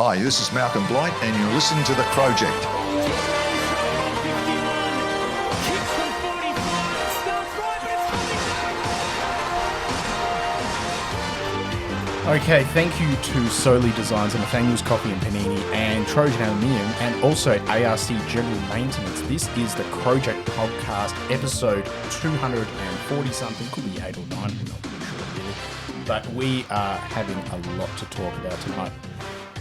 Hi, this is Malcolm Blight, and you're listening to the Crowject. Okay, thank you to Solely Designs and Nathaniel's Coffee and Panini and Trojan Aluminium and also ARC General Maintenance. This is the Crowject Podcast, episode 240-something. Could be 8 or 9, we're not really sure really. But we are having a lot to talk about tonight.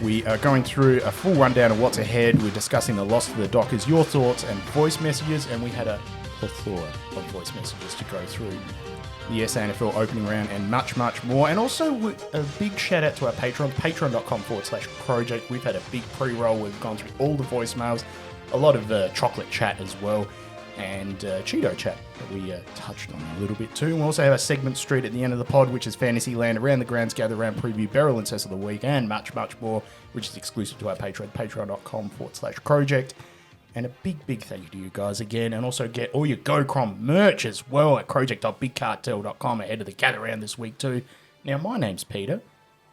We are going through a full rundown of what's ahead. We're discussing the loss of the Dockers, your thoughts and voice messages, and we had a plethora of voice messages to go through. The SANFL opening round and much, much more. And also a big shout out to our Patreon, patreon.com/Crowject. We've had a big pre-roll. We've gone through all the voicemails, a lot of chocolate chat as well, and Cheeto chat that we touched on a little bit too. And we also have a segment street at the end of the pod, which is Fantasyland, Around the Grounds, Gather Round, Preview, Beryl and Cess of the Week, and much, much more, which is exclusive to our Patreon, patreon.com/Crowject. And a big, big thank you to you guys again. And also get all your GoCrom merch as well at crowject.bigcartel.com ahead of the gather round this week too. Now, my name's Peter,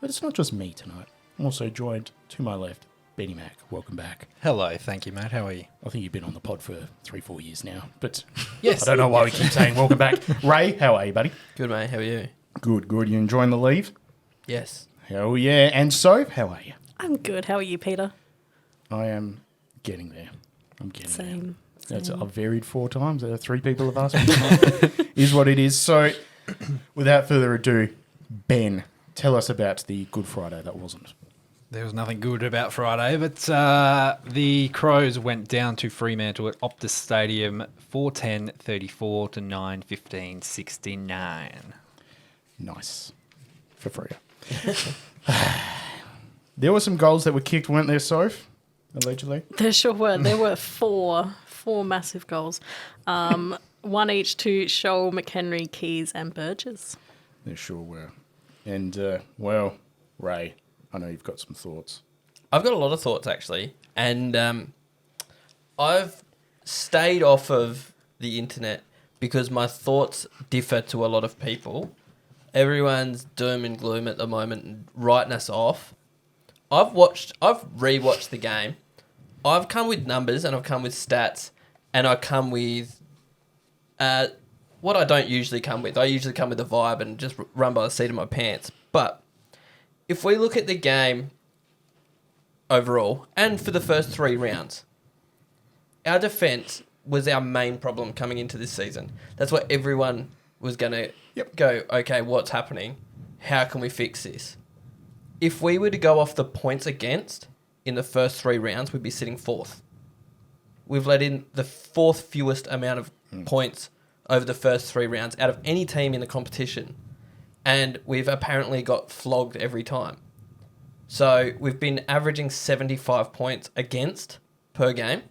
but it's not just me tonight. I'm also joined to my left, Benny Mac. Welcome back. Hello, thank you, mate. How are you? I think you've been on the pod for 3-4 years now, but yes. I don't know why we keep saying welcome back. Ray, how are you, buddy? Good, mate. How are you? Good, good. You enjoying the leave? Yes. Hell yeah. And Soph, how are you? I'm good. How are you, Peter? I am getting there. I'm getting Same. That's I've varied 4 times. 3 people have asked me. Is what it is. So, without further ado, Ben, tell us about the Good Friday that wasn't. There was nothing good about Friday, but the Crows went down to Fremantle at Optus Stadium 4-10-34 to 9-15-69. Nice. For Freo. There were some goals that were kicked, weren't there, Soph? Allegedly. There sure were. There were four massive goals. One each to Shoal, McHenry, Keys and Burgess. There sure were. And, well, Ray, I know you've got some thoughts. I've got a lot of thoughts, actually. And I've stayed off of the internet because my thoughts differ to a lot of people. Everyone's doom and gloom at the moment and writing us off. I've rewatched the game. I've come with numbers and I've come with stats and I come with what I don't usually come with. I usually come with a vibe and just run by the seat of my pants. But if we look at the game overall and for the first 3 rounds, our defence was our main problem coming into this season. That's what everyone was going to go, okay, what's happening? How can we fix this? If we were to go off the points against in the first 3 rounds, we'd be sitting 4th. We've let in the 4th fewest amount of points over the first 3 rounds out of any team in the competition. And we've apparently got flogged every time. So we've been averaging 75 points against per game.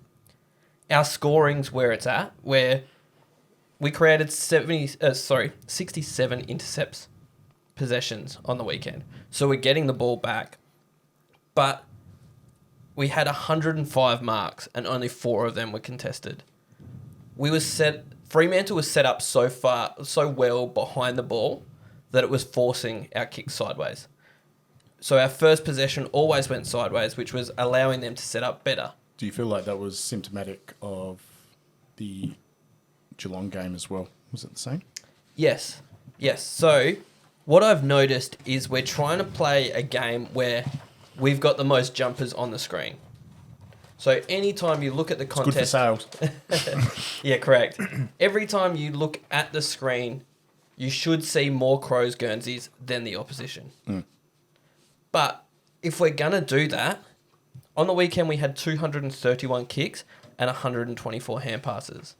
Our scoring's where it's at, where we created 67 intercepts possessions on the weekend. So we're getting the ball back. But we had 105 marks and only 4 of them were contested. Fremantle was set up so well behind the ball that it was forcing our kicks sideways. So our first possession always went sideways, which was allowing them to set up better. Do you feel like that was symptomatic of the Geelong game as well? Was it the same? Yes. So what I've noticed is we're trying to play a game where we've got the most jumpers on the screen. So anytime you look at the contest... It's good for sales. Yeah, correct. Every time you look at the screen, you should see more Crows Guernseys than the opposition. But if we're going to do that, on the weekend we had 231 kicks and 124 hand passes.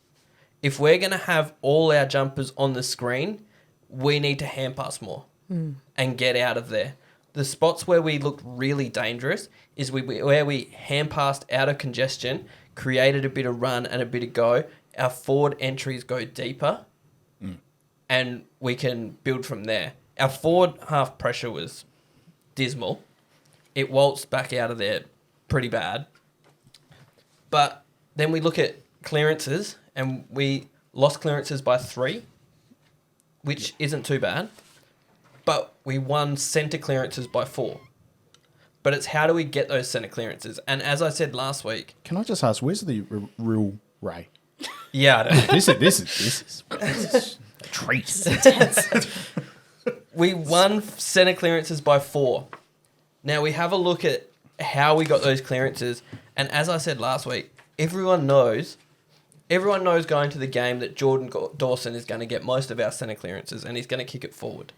If we're going to have all our jumpers on the screen, we need to hand pass more and get out of there. The spots where we looked really dangerous is where we hand passed out of congestion, created a bit of run and a bit of go. Our forward entries go deeper and we can build from there. Our forward half pressure was dismal. It waltzed back out of there pretty bad. But then we look at clearances and we lost clearances by 3, which isn't too bad. But we won centre clearances by 4. but it's how do we get those centre clearances? And as I said last week, Can I just ask, where's the real Ray? yeah, I don't know. This is a treat. We won centre clearances by 4. Now we have a look at how we got those clearances, and as I said last week, everyone knows going to the game that Jordan Dawson is going to get most of our centre clearances, and he's going to kick it forward.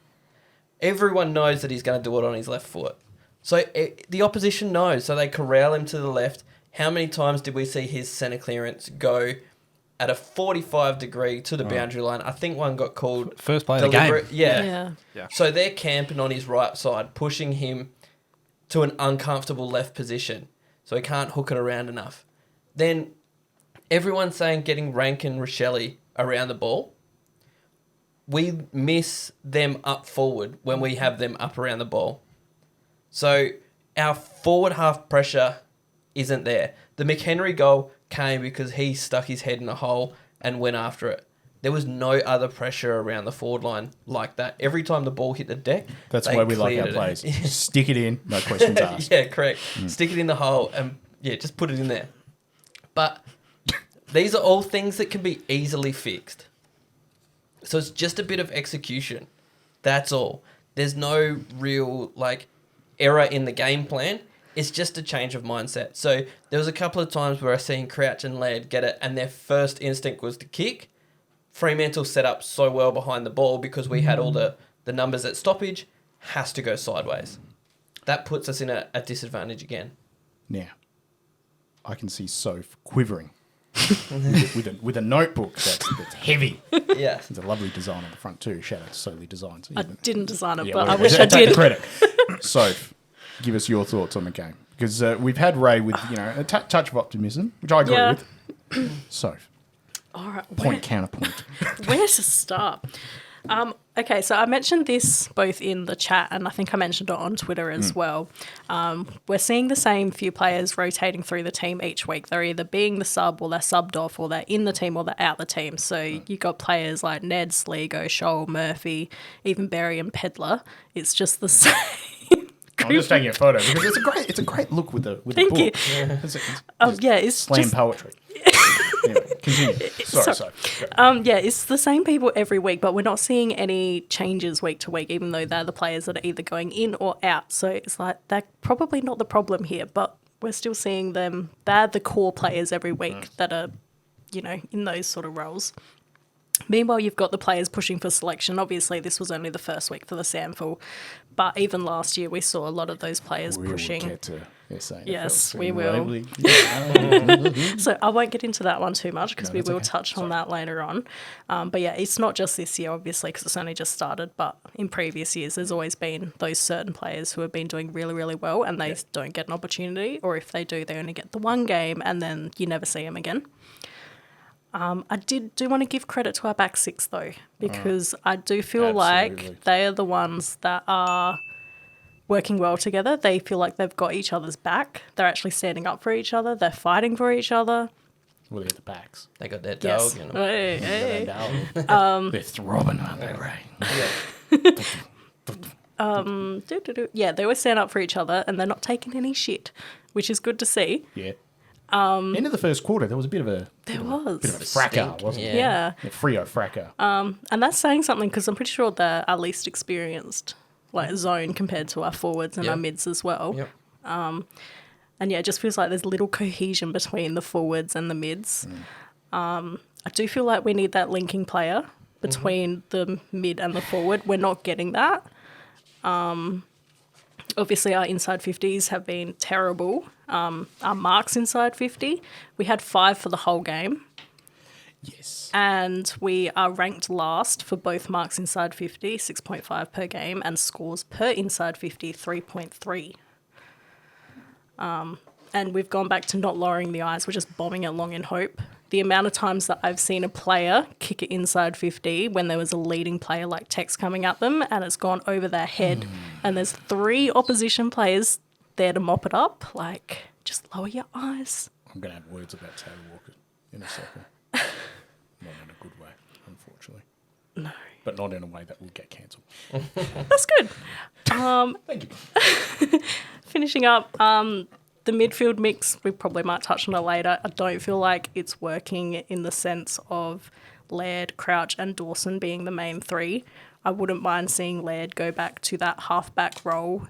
Everyone knows that he's going to do it on his left foot. So the opposition knows, so they corral him to the left. How many times did we see his centre clearance go at a 45 degree to the boundary line? I think one got called... First play of the game. Yeah. Yeah. So they're camping on his right side, pushing him to an uncomfortable left position, so he can't hook it around enough. Then everyone's saying getting Rank and Rochelle around the ball. We miss them up forward when we have them up around the ball. So our forward half pressure isn't there. The McHenry goal came because he stuck his head in a hole and went after it. There was no other pressure around the forward line like that. Every time the ball hit the deck, That's they why we like our cleared it. plays. Stick it in, no questions asked. Yeah, correct. Stick it in the hole and just put it in there. But these are all things that can be easily fixed. So it's just a bit of execution. That's all. There's no real error in the game plan. It's just a change of mindset. So there was a couple of times where I seen Crouch and Laird get it, and their first instinct was to kick. Fremantle set up so well behind the ball because we had all the numbers at stoppage, has to go sideways. That puts us in a disadvantage again. Now, I can see Soph quivering with a notebook that's heavy. Yeah. It's a lovely design on the front too. Shout out to Solely Designs. I didn't design it, Yeah, but well, I wish I take the did. credit. Soph, give us your thoughts on the game. Because we've had Ray with a touch of optimism, which I agree Yeah. with. Soph, All right. point counterpoint. Where to start? Okay, so I mentioned this both in the chat and I think I mentioned it on Twitter as well. We're seeing the same few players rotating through the team each week. They're either being the sub or they're subbed off or they're in the team or they're out the team. So you got players like Ned, Sligo, Shoal, Murphy, even Berry and Pedler. It's just the same. I'm just taking a photo because it's a great look with the Thank book. you. It's Slam just poetry. Anyway, continue. Sorry. it's the same people every week, but we're not seeing any changes week to week, even though they're the players that are either going in or out. So it's like they're probably not the problem here, but we're still seeing them. They're the core players every week that are, in those sort of roles. Meanwhile, you've got the players pushing for selection. Obviously, this was only the first week for the sample, but even last year we saw a lot of those players pushing. We'll get to SANFL Yes, we soon, will. won't we? So I won't get into that one too much because we will touch on that later on. But yeah, it's not just this year, obviously, because it's only just started. But in previous years, there's always been those certain players who have been doing really, really well and they don't get an opportunity. Or if they do, they only get the one game and then you never see them again. I do want to give credit to our back six, though, because I do feel like they are the ones that are working well together. They feel like they've got each other's back. They're actually standing up for each other. They're fighting for each other. Well, they're the backs. They got their Yes. dog. Hey. They're throbbing, aren't they, Ray? Yeah, they always stand up for each other and they're not taking any shit, which is good to see. Yeah. End of the first quarter, there was a bit of a fracas, wasn't it? Yeah. A Freo fracas. And that's saying something because I'm pretty sure they're our least experienced zone compared to our forwards and our mids as well. Yep. And yeah, it just feels like there's little cohesion between the forwards and the mids. I do feel like we need that linking player between the mid and the forward. We're not getting that. Obviously, our inside 50s have been terrible. Our marks inside 50, we had 5 for the whole game. Yes. And we are ranked last for both marks inside 50, 6.5 per game, and scores per inside 50, 3.3. And we've gone back to not lowering the eyes. We're just bombing it long in hope. The amount of times that I've seen a player kick it inside 50 when there was a leading player like Tex coming at them and it's gone over their head and there's 3 opposition players there to mop it up, just lower your eyes. I'm going to have words about Taylor Walker in a second. Not in a good way, unfortunately. No. but not in a way that will get cancelled. That's good. Thank you. Finishing up, the midfield mix, we probably might touch on it later. I don't feel like it's working in the sense of Laird, Crouch and Dawson being the main three. I wouldn't mind seeing Laird go back to that half-back role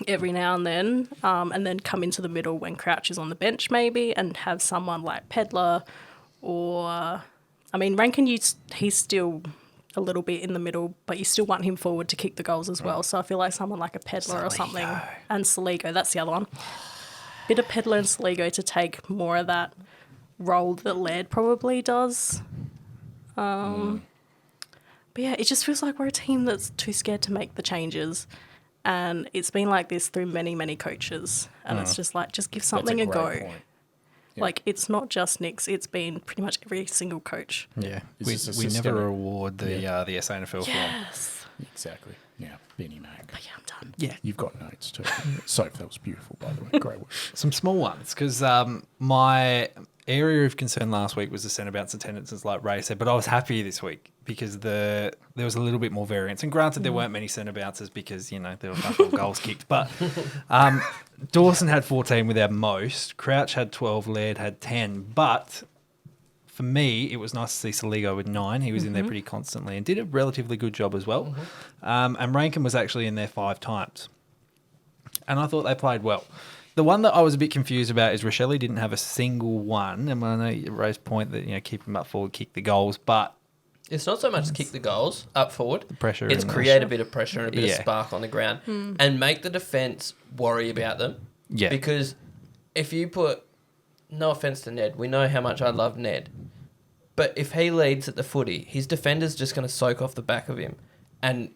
every now and then come into the middle when Crouch is on the bench maybe, and have someone like Pedler or... I mean, Rankin, he's still a little bit in the middle, but you still want him forward to kick the goals as well. So I feel like someone like a Pedler or something. And Saligo, that's the other one. Bit of Pedler and Saligo to take more of that role that Laird probably does. But yeah, it just feels like we're a team that's too scared to make the changes. And it's been like this through many, many coaches. And it's just like, just give something a go. Point. Yeah. Like, it's not just Nick's, it's been pretty much every single coach. Yeah. Is We this a never systemic- reward the SANFL form. Yes. Exactly. Yeah, Benny Mac. But yeah, I'm done. Yeah. You've got notes too. Soap, that was beautiful, by the way. Great work. Some small ones, because my area of concern last week was the centre bounce attendances, like Ray said, but I was happy this week because there was a little bit more variance. And granted, there weren't many centre bounces because, there were a couple of goals kicked. But Dawson had 14 with our most. Crouch had 12. Laird had 10. But for me, it was nice to see Saligo with 9. He was in there pretty constantly and did a relatively good job as well. And Rankin was actually in there 5 times. And I thought they played well. The one that I was a bit confused about is Rochelle didn't have a single one. And I know you raised a point that, keep him up forward, kick the goals, but... It's not so much kick the goals up forward. Pressure. It's and create a bit of pressure and a bit Yeah. of spark on the ground and make the defence worry about them. Yeah. Because if you put... No offence to Ned. We know how much I love Ned. But if he leads at the footy, his defender's just going to soak off the back of him and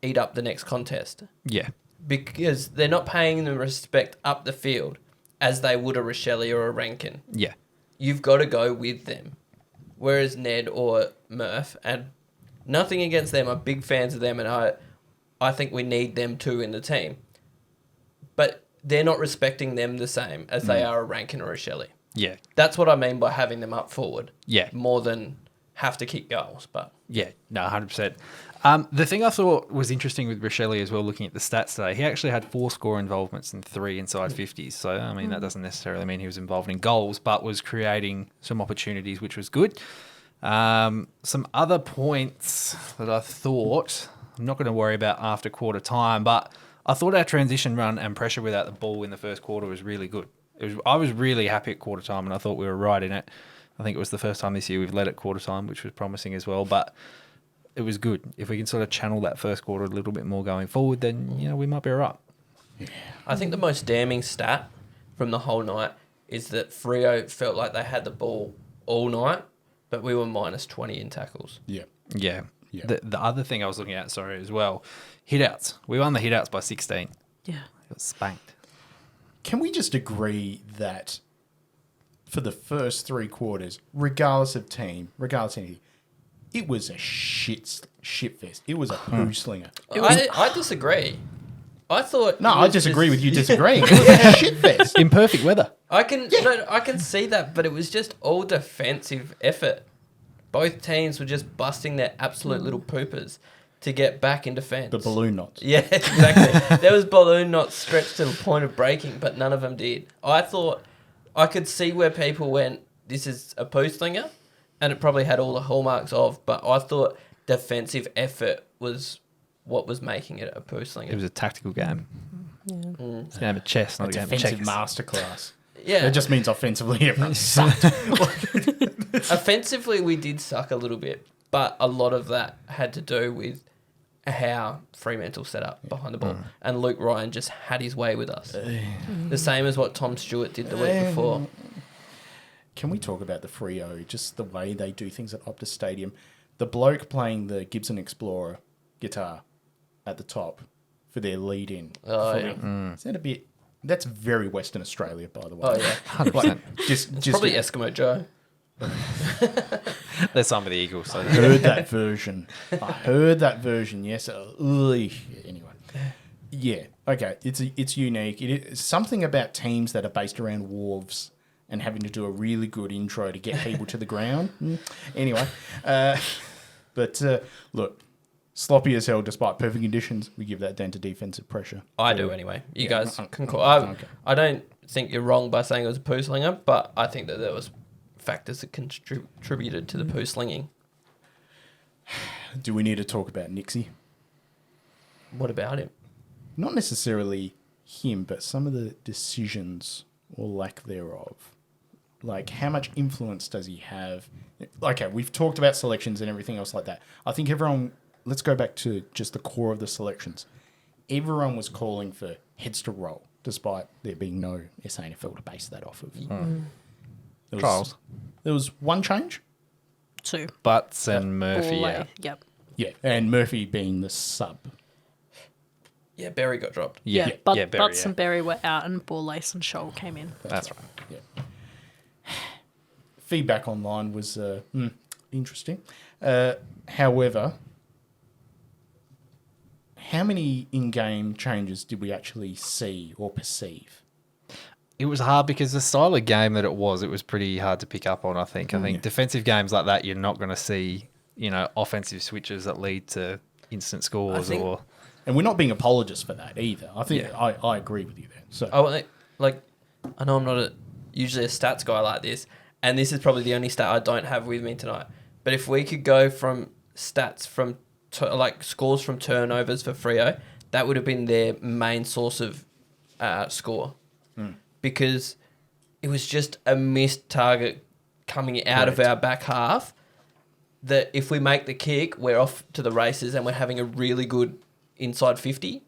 eat up the next contest. Yeah. Because they're not paying them respect up the field as they would a Rochelle or a Rankin. Yeah. You've got to go with them. Whereas Ned or Murph, and nothing against them, I'm big fans of them, and I think we need them too in the team. But they're not respecting them the same as they are a Rankin or a Shelley. Yeah. That's what I mean by having them up forward. Yeah. More than have to kick goals, but... Yeah, no, 100%. The thing I thought was interesting with Rochelle as well, looking at the stats today, he actually had 4 score involvements and 3 inside 50s. So, I mean, that doesn't necessarily mean he was involved in goals, but was creating some opportunities, which was good. Some other points that I thought, I'm not going to worry about after quarter time, but I thought our transition run and pressure without the ball in the first quarter was really good. I was really happy at quarter time, and I thought we were right in it. I think it was the first time this year we've led at quarter time, which was promising as well. But it was good. If we can sort of channel that first quarter a little bit more going forward, then, we might be all right. Yeah. I think the most damning stat from the whole night is that Freo felt like they had the ball all night, but we were minus 20 in tackles. Yeah. Yeah. Yeah. The other thing I was looking at, as well, hit-outs. We won the hit-outs by 16. Yeah. It got spanked. Can we just agree that for the first 3 quarters, regardless of team, regardless of anything, it was a shit fest. It was a poo slinger. I disagree. I thought... No, it I was disagree just- with you disagreeing. It was a shit fest. In perfect weather. I can see that, but it was just all defensive effort. Both teams were just busting their absolute little poopers to get back in defence. The balloon knots. Yeah, exactly. There was balloon knots stretched to the point of breaking, but none of them did. I thought I could see where people went, this is a poo slinger, and it probably had all the hallmarks of, but I thought defensive effort was what was making it a poo slinger. It was a tactical game. Yeah. It's a game of chess, not a game of Defensive checkers. masterclass. Yeah. It just means offensively everyone sucked. Offensively, we did suck a little bit, but a lot of that had to do with how Fremantle set up behind the ball. And Luke Ryan just had his way with us. The same as what Tom Stewart did the week before. Can we talk about the Freo, just the way they do things at Optus Stadium? The bloke playing the Gibson Explorer guitar at the top for their lead-in. Oh, For yeah. me. Is that a bit... That's very Western Australia, by the way. Oh, yeah. 100%. Just Probably Eskimo Joe. They're some of the Eagles. So heard that version. I heard that version. Yes. Anyway. Yeah. Okay. It's unique. It is something about teams that are based around wharves and having to do a really good intro to get people to the ground. Anyway, But look, sloppy as hell despite perfect conditions. We give that down to defensive pressure. I do anyway. You guys can call. Okay. I don't think you're wrong by saying it was a poo slinger, but I think that there was factors that contributed to the poo slinging. Do we need to talk about Nixie? What about him? Not necessarily him, but some of the decisions or lack thereof. Like, how much influence does he have? Okay, we've talked about selections and everything else like that. I think everyone, let's go back to just the core of the selections. Everyone was calling for heads to roll, despite there being no SANFL to base that off of. Trials. There was one change. 2. Butts and Murphy, Ball, yeah. Yep. Yeah, and Murphy being the sub. Yeah, Berry got dropped. Yeah, Berry, Butts and Berry were out, and Ball, Lace, and Shoal came in. That's right. Yeah. Feedback online was interesting. However, how many in-game changes did we actually see or perceive? It was hard because the style of game that it was pretty hard to pick up on, I think. I think defensive games like that, you're not going to see, offensive switches that lead to instant scores think- or... And we're not being apologists for that either. I think I agree with you there. So I know I'm not usually a stats guy like this, and this is probably the only stat I don't have with me tonight. But if we could go from stats from scores from turnovers for Freo, that would have been their main source of score, because it was just a missed target coming out of our back half. That if we make the kick, we're off to the races and we're having a really good inside 50,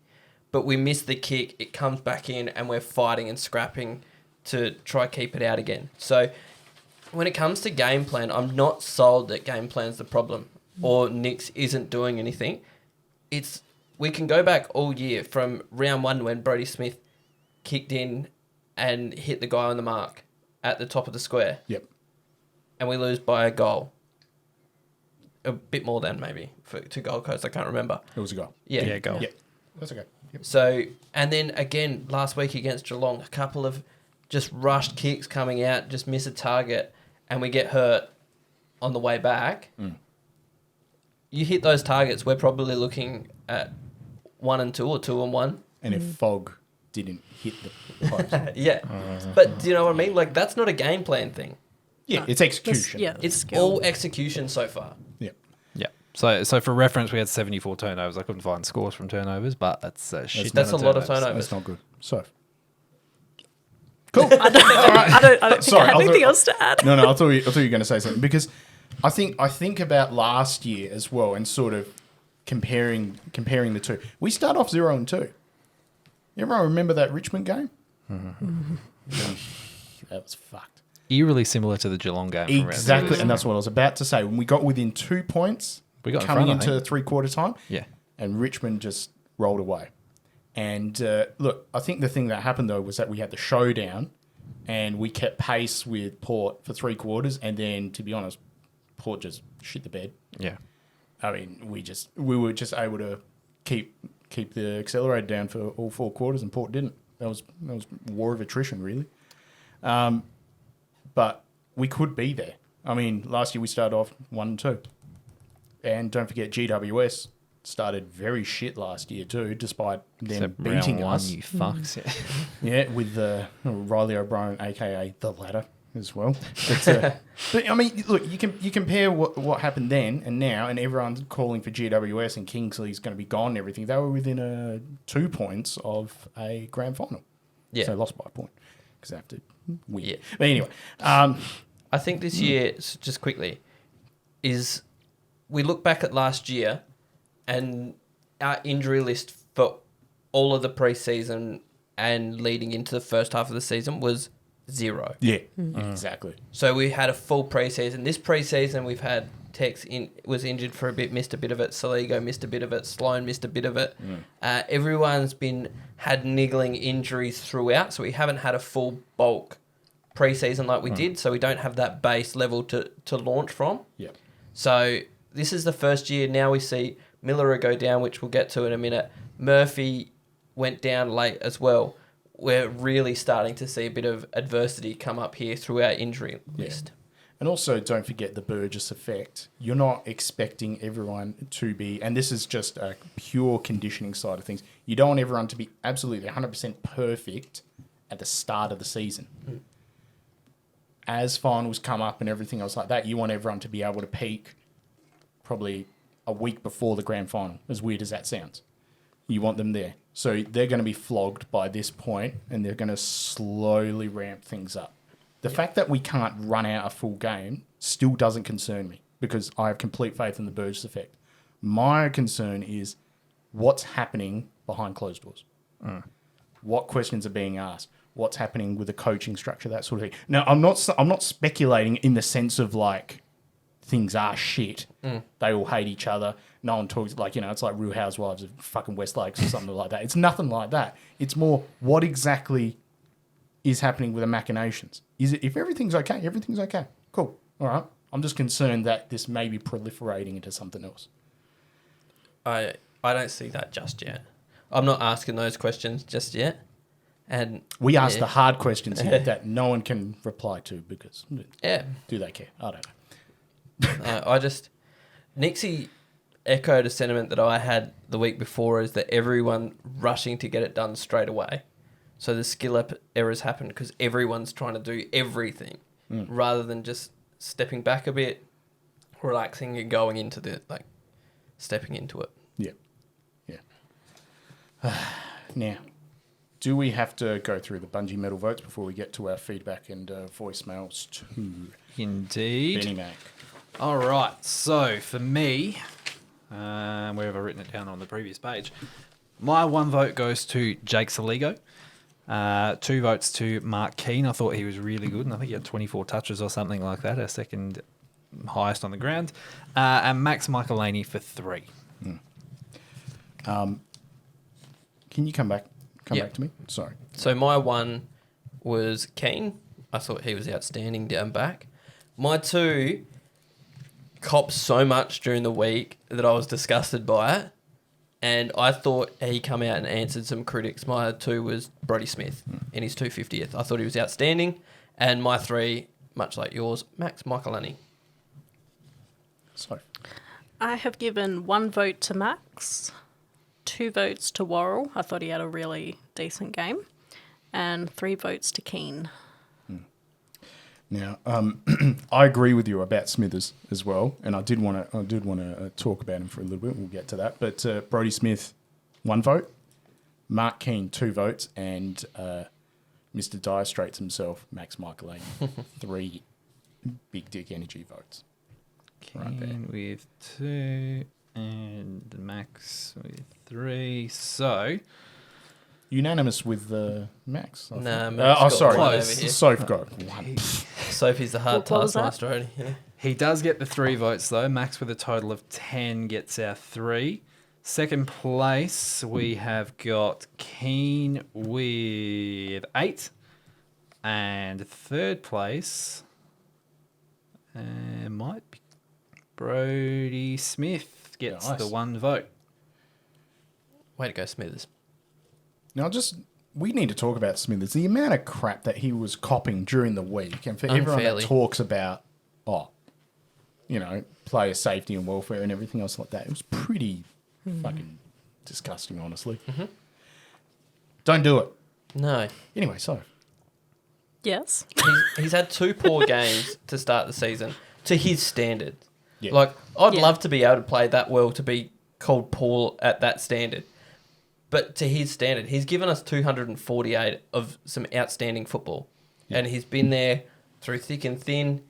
but we miss the kick, it comes back in and we're fighting and scrapping to try keep it out again. So when it comes to game plan, I'm not sold that game plan's the problem or Nix isn't doing anything. We can go back all year from round 1 when Brodie Smith kicked in and hit the guy on the mark at the top of the square. Yep. And we lose by a goal. A bit more than maybe to Gold Coast. I can't remember. It was a goal. Yeah, goal. Yeah, that's okay. Yep. So, and then again, last week against Geelong, a couple of just rushed kicks coming out, just miss a target, and we get hurt on the way back. You hit those targets, we're probably looking at 1 and 2 or 2 and 1. And if Fog didn't hit the post. Yeah. But do you know what I mean? Like, that's not a game plan thing. Yeah, it's execution. It's skill. all execution so far. Yeah. Yeah. So for reference, we had 74 turnovers. I couldn't find scores from turnovers, but that's a shit. That's a lot of turnovers. turnovers. That's not good. So. Cool. I don't think I have anything else to add. No, I thought you were going to say something because I think about last year as well and sort of comparing the two. We start off 0-2. Everyone remember that Richmond game? That was fucked. Eerily similar to the Geelong game. From Exactly, and that's what I was about to say. When we got within 2 points, We got in coming front, I into think. three-quarter time, Yeah. and Richmond just rolled away. And look, I think the thing that happened though was that we had the showdown, and we kept pace with Port for 3 quarters, and then to be honest, Port just shit the bed. Yeah. I mean, we were just able to keep the accelerator down for all 4 quarters, and Port didn't. That was war of attrition, really. But we could be there. I mean, last year we started off 1-2, and don't forget GWS started very shit last year too, despite them Except beating round 1, us. you fucks. Yeah, with Riley O'Brien, aka the ladder, as well. But I mean, look, you compare what happened then and now, and everyone's calling for GWS and Kingsley's going to be gone and everything. They were within 2 points of a grand final. Yeah. So they lost by a point because they have to win. Yeah. But anyway, I think this year, just quickly, is we look back at last year and our injury list for all of the preseason and leading into the first half of the season was 0. yeah, exactly. So we had a full preseason. This preseason, we've had Tex was injured for a bit, missed a bit of it. Saligo missed a bit of it. Sloan missed a bit of it. Everyone's had niggling injuries throughout, so we haven't had a full bulk preseason like we did. So we don't have that base level to launch from. Yeah. So this is the first year. Now we see Miller go down, which we'll get to in a minute. Murphy went down late as well. We're really starting to see a bit of adversity come up here through our injury list. And also, don't forget the Burgess effect. You're not expecting everyone to be, and this is just a pure conditioning side of things, you don't want everyone to be absolutely 100% perfect at the start of the season. As finals come up and everything else like that, you want everyone to be able to peak probably a week before the grand final, as weird as that sounds. You want them there. So they're going to be flogged by this point, and they're going to slowly ramp things up. The fact that we can't run out a full game still doesn't concern me, because I have complete faith in the Burgess effect. My concern is what's happening behind closed doors. What questions are being asked? What's happening with the coaching structure, that sort of thing. Now, I'm not speculating in the sense of like things are shit. They all hate each other. No one talks, like, it's like Real Housewives of fucking West Lakes or something like that. It's nothing like that. It's more what exactly is happening with the machinations. Is it, if everything's okay, everything's okay. Cool. All right. I'm just concerned that this may be proliferating into something else. I don't see that just yet. I'm not asking those questions just yet. And we ask the hard questions here that no one can reply to because do they care? I don't know. Nixie echoed a sentiment that I had the week before, is that everyone rushing to get it done straight away. So the skill errors happen because everyone's trying to do everything rather than just stepping back a bit, relaxing and going into stepping into it. Yeah. Now, do we have to go through the Bungie medal votes before we get to our feedback and voicemails to Indeed. Benny Mac? All right. So for me, where have I written it down on the previous page? My one vote goes to Jake Saligo. 2 votes to Mark Keane. I thought he was really good, and I think he had 24 touches or something like that, our second highest on the ground. And Max Michaelini for 3. Can you come back to me? Sorry. So my one was Keane. I thought he was outstanding down back. My 2 copped so much during the week that I was disgusted by it. And I thought he come out and answered some critics. My 2 was Brodie Smith in his 250th. I thought he was outstanding. And my 3, much like yours, Max Michaelini. Sorry. I have given 1 vote to Max, 2 votes to Worrell. I thought he had a really decent game. And 3 votes to Keane. Now, I agree with you about Smithers as well, and I did want to talk about him for a little bit. We'll get to that. But Brodie Smith, 1 vote, Mark Keane, 2 votes, and Mr. Dire Straits himself, Max Michaelini, 3 big dick energy votes. Right there. Keane with 2 and Max with 3. So unanimous with Max. Nah, Max sorry. Close. Sophie got 1. Sophie's the hard What was that? taskmaster, only. Yeah. he does get the 3 votes, though. Max with a total of 10 gets our 3. Second place, we have got Keane with 8. And third place might be Brodie Smith gets Nice. the 1 vote. Way to go, Smithers. Now, we need to talk about Smithers. The amount of crap that he was copping during the week, and for everyone that Unfairly. talks about, player safety and welfare and everything else like that, it was pretty fucking disgusting, honestly. Don't do it. No. Anyway, so Yes. He's had 2 poor games to start the season to his standard. Yeah. Like, I'd Yeah. love to be able to play that well to be called poor at that standard. But to his standard, he's given us 248 of some outstanding football. Yeah. And he's been there through thick and thin,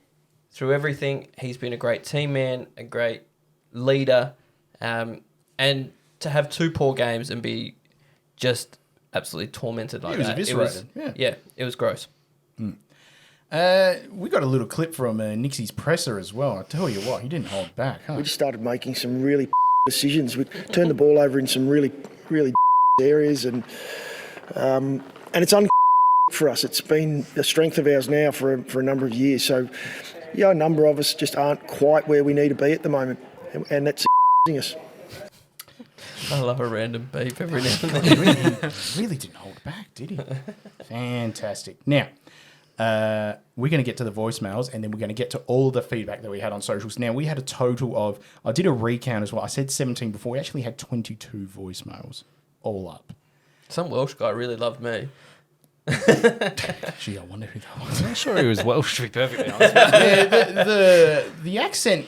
through everything. He's been a great team man, a great leader. And to have 2 poor games and be just absolutely tormented like He was that. eviscerated, yeah. It was gross. we got a little clip from Nixie's presser as well. I tell you what, he didn't hold back. Huh? We just started making some really decisions. We turned the ball over in some really areas, and it's for us. It's been a strength of ours now for a number of years. So, yeah, a number of us just aren't quite where we need to be at the moment, and that's us. I love a random beep every now and then. He really didn't hold back, did he? Fantastic. Now, we're going to get to the voicemails, and then we're going to get to all the feedback that we had on socials. Now, we had a total of, I did a recount as well. I said 17 before. We actually had 22 voicemails all up. Some Welsh guy really loved me. Gee, I wonder who that was. I'm not sure he was Welsh, to be perfectly honest. Yeah, the accent,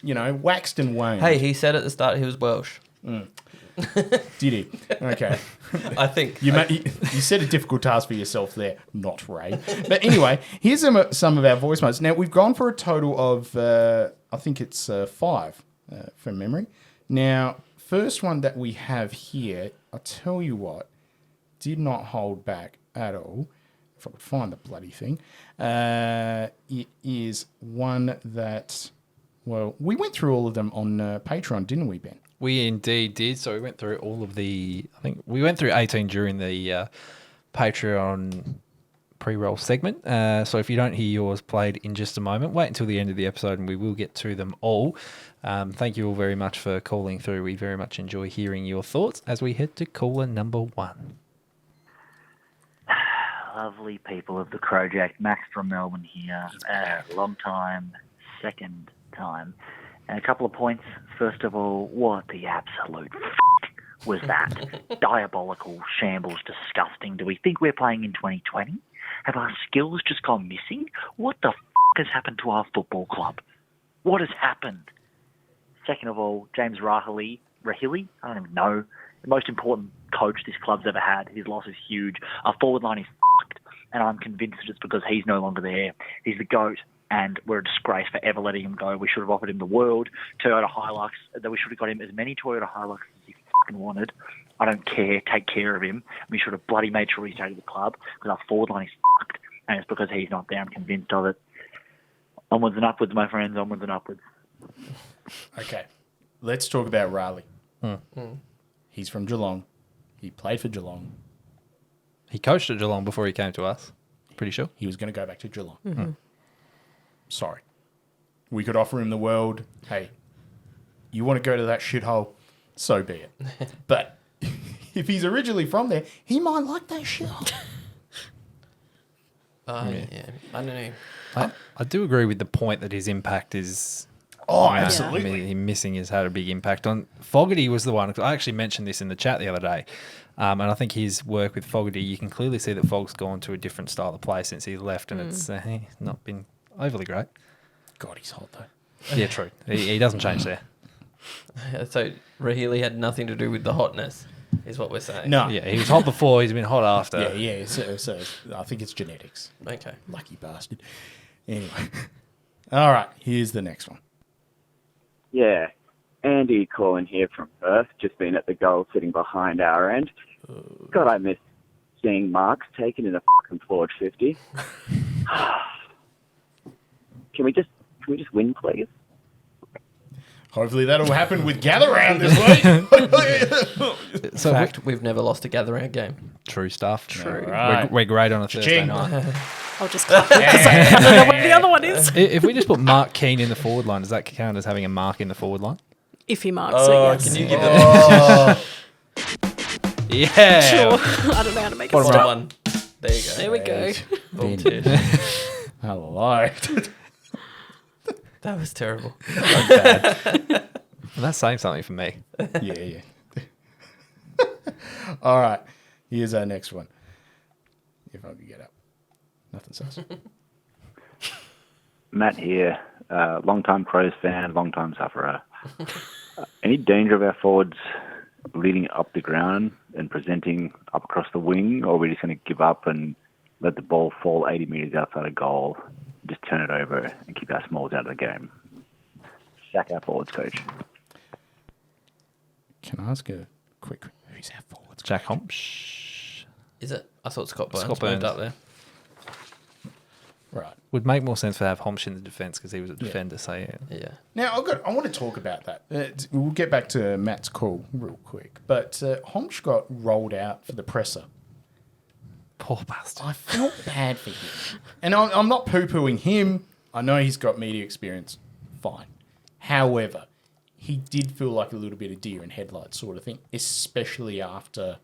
waxed and waned. Hey, he said at the start he was Welsh. Did he? Okay. I think. You set a difficult task for yourself there, not Ray. But anyway, here's some of our voicemails. Now, we've gone for a total of, I think it's 5 from memory. Now, first one that we have here, I'll tell you what, did not hold back at all. If I could find the bloody thing. It is one that, well, we went through all of them on Patreon, didn't we, Ben? We indeed did. So we went through all of I think we went through 18 during the Patreon pre-roll segment. So if you don't hear yours played in just a moment, wait until the end of the episode and we will get to them all. Thank you all very much for calling through. We very much enjoy hearing your thoughts as we head to caller number 1. Lovely people of the Crowject. Max from Melbourne here. Long time, second time. And a couple of points. First of all, what the absolute was that? Diabolical, shambles, disgusting. Do we think we're playing in 2020? Have our skills just gone missing? What the has happened to our football club? What has happened? Second of all, James Rahili, I don't even know. The most important coach this club's ever had. His loss is huge. Our forward line is fucked, and I'm convinced it's because he's no longer there. He's the GOAT. And we're a disgrace for ever letting him go. We should have offered him the world, Toyota Hilux, that we should have got him as many Toyota Hiluxes as he fucking wanted. I don't care. Take care of him. We should have bloody made sure he stayed at the club because our forward line is fucked. And it's because he's not there. I'm convinced of it. Onwards and upwards, my friends. Onwards and upwards. Okay. Let's talk about Riley. He's from Geelong. He played for Geelong. He coached at Geelong before he came to us. Pretty sure. He was going to go back to Geelong. Sorry. We could offer him the world. Hey, you want to go to that shithole? So be it. But if he's originally from there, he might like that shithole. Yeah, I don't know. I do agree with the point that his impact is... Oh, I absolutely. mean, him missing has had a big impact on... Fogarty was the one... I actually mentioned this in the chat the other day. And I think his work with Fogarty, you can clearly see that Fog's gone to a different style of play since he left, and it's not been overly great. God, he's hot, though. Yeah, true. He doesn't change there. So Rahili had nothing to do with the hotness, is what we're saying. No. Yeah, he was hot before, he's been hot after. Yeah. So I think it's genetics. Okay. Lucky bastard. Anyway. All right, here's the next one. Yeah, Andy calling here from Perth. Just been at the goal sitting behind our end. God, I miss seeing marks taken in a fucking forward 50. Can we just win, please? Hopefully that'll happen with Gather Round this week. In fact, we've never lost a gather round game. True stuff. True. Right. We're great on a Thursday Cha-ching. night. I'll just clap it because I don't know what the other one is. If we just put Mark Keane in the forward line, does that count as having a mark in the forward line? If he marks it, yes. Can you give them Yeah. Sure. I don't know how to make it bottom stop. one? There you go. There we go. Volunteered. Hello. That was terrible. Well, that's saying something for me. Yeah. All right. Here's our next one. If I can get up. Nothing sus. Matt here, long-time Crows fan, long-time sufferer. Any danger of our forwards leading up the ground and presenting up across the wing, or are we just going to give up and let the ball fall 80 metres outside a goal, just turn it over and keep our smalls out of the game? Sack our forwards, coach. Can I ask a quick... Who's our forwards? Jack Homsh. Is it? I thought Scott Burns Scott moved Burns. up there. Right. Would make more sense to have Homsh in the defence because he was a defender, so yeah. Yeah. Now, I want to talk about that. We'll get back to Matt's call real quick. But Homsh got rolled out for the presser. Poor bastard. I felt bad for him. And I'm not poo-pooing him. I know he's got media experience. Fine. However, he did feel like a little bit of deer in headlights sort of thing, especially after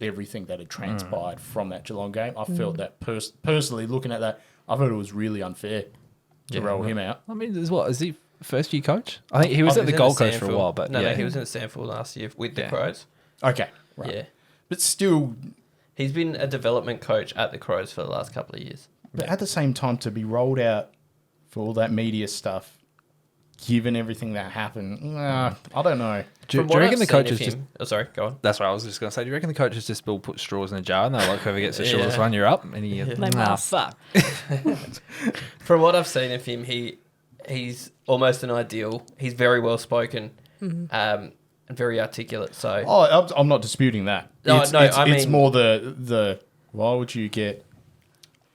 everything that had transpired from that Geelong game. I felt that personally looking at that, I thought it was really unfair to roll him out. I mean, is he first year coach? I think he was at the Gold Coast for a while, but no, he was in the Sandford last year with the Crows. Okay, right. Yeah, But still, he's been a development coach at the Crows for the last couple of years. but at the same time, to be rolled out for all that media stuff, given everything that happened, I don't know. Do you From what reckon I've the seen coach of is just... him- Oh, sorry, go on. That's what I was just going to say. Do you reckon the coaches just will put straws in a jar and they're like, whoever gets the Yeah. shortest one, you're up? And he, They nah, must. fuck. From what I've seen of him, he's almost an ideal. He's very well spoken, and very articulate. So I'm not disputing that. No, It's I mean- more the why would you get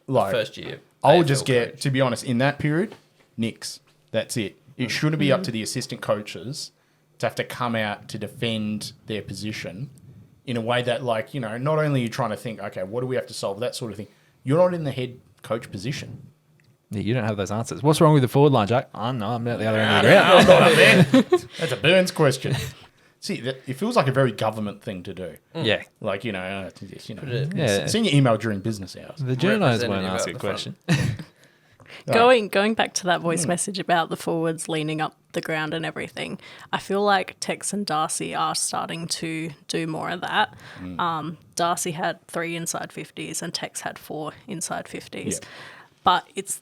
like first year, I would AFL just get, coach. to be honest, in that period, nix. That's it. It shouldn't be up to the assistant coaches to have to come out to defend their position in a way that, like, you know, not only are you trying to think, okay, what do we have to solve, that sort of thing. You're not in the head coach position. Yeah, you don't have those answers. What's wrong with the forward line, Jack? I know, I'm at the other end of the ground. I'm not up there. That's a Burns question. See, it feels like a very government thing to do. Yeah. Like, Yeah. send your email during business hours. The journos won't Representative ask out a the question. Going back to that voice message about the forwards leaning up the ground and everything, I feel like Tex and Darcy are starting to do more of that. Darcy had 3 inside 50s and Tex had 4 inside 50s. Yeah. But it's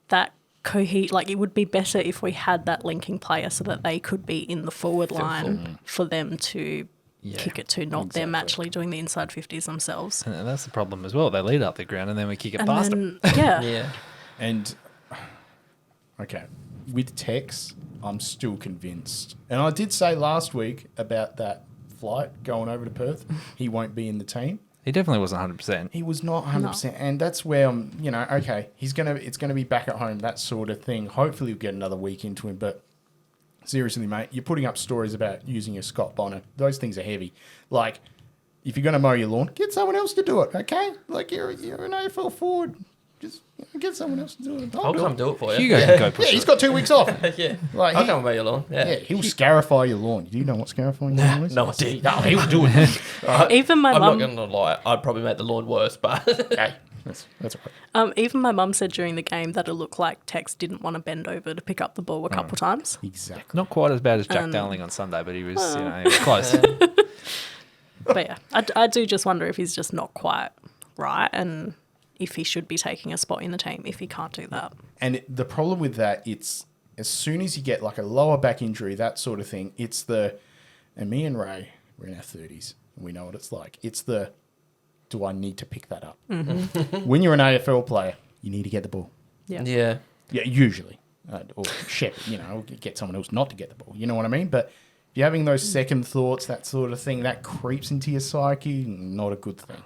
that like, it would be better if we had that linking player so that they could be in the forward line for them to kick it to, not them actually doing the inside 50s themselves. And that's the problem as well. They lead up the ground and then we kick it And past them. then, yeah. Yeah, And, okay, with Tex, I'm still convinced. And I did say last week about that flight going over to Perth, he won't be in the team. He definitely wasn't 100%. He was not 100%. And that's where I'm, you know, okay, it's going to be back at home, that sort of thing. Hopefully we'll get another week into him. But seriously, mate, you're putting up stories about using a Scott Bonner. Those things are heavy. Like, if you're going to mow your lawn, get someone else to do it, okay? Like, you're an AFL forward. Just get someone else to do it. I'll come do it for you. Hugo can go push Yeah, he's it. got 2 weeks off. Yeah, Like, I'll come mow your lawn. Yeah, Yeah, he'll scarify your lawn. Do you know what scarifying your lawn is? no idea. No, he'll do it. Even my I'm not mum, going to lie. I'd probably make the lawn worse, but Hey, that's all right. even my mum said during the game that it looked like Tex didn't want to bend over to pick up the ball a couple times. Exactly. Not quite as bad as Jack Darling on Sunday, but he was, he was close. But yeah, I do just wonder if he's just not quite right and if he should be taking a spot in the team if he can't do that. And the problem with that, it's as soon as you get like a lower back injury, that sort of thing, it's and me and Ray, we're in our 30s, and we know what it's like. It's do I need to pick that up? When you're an AFL player, you need to get the ball. Yeah. yeah, Yeah, usually. Or shepherd, or get someone else not to get the ball. You know what I mean? But if you're having those second thoughts, that sort of thing, that creeps into your psyche, not a good thing.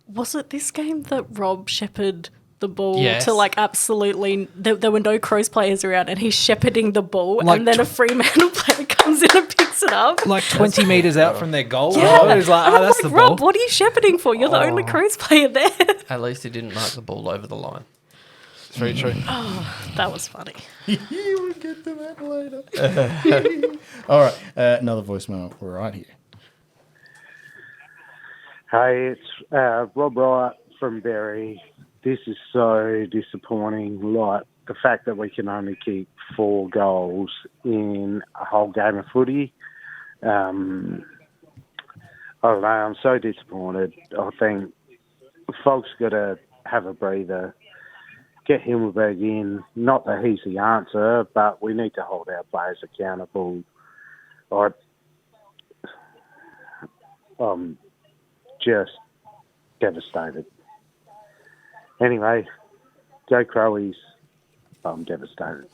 Was it this game that Rob shepherded the ball Yes. to like absolutely... There were no Crows players around and he's shepherding the ball Like and then a Fremantle player comes in and picks it up. Like 20 metres out from their goal. Yeah. It was like, And I'm that's like, the Rob, ball. what are you shepherding for? You're the only Crows player there. at least he didn't mark the ball over the line. It's very true. That was funny. We'll get to that later. All right, another voicemail right here. Hey, it's Rob Wright from Berry. This is so disappointing. Like, the fact that we can only keep 4 goals in a whole game of footy. I don't know, I'm so disappointed. I think folks got to have a breather. Get Himmelberg in. Not that he's the answer, but we need to hold our players accountable. I'm just devastated. Anyway, go Crowies. I'm devastated.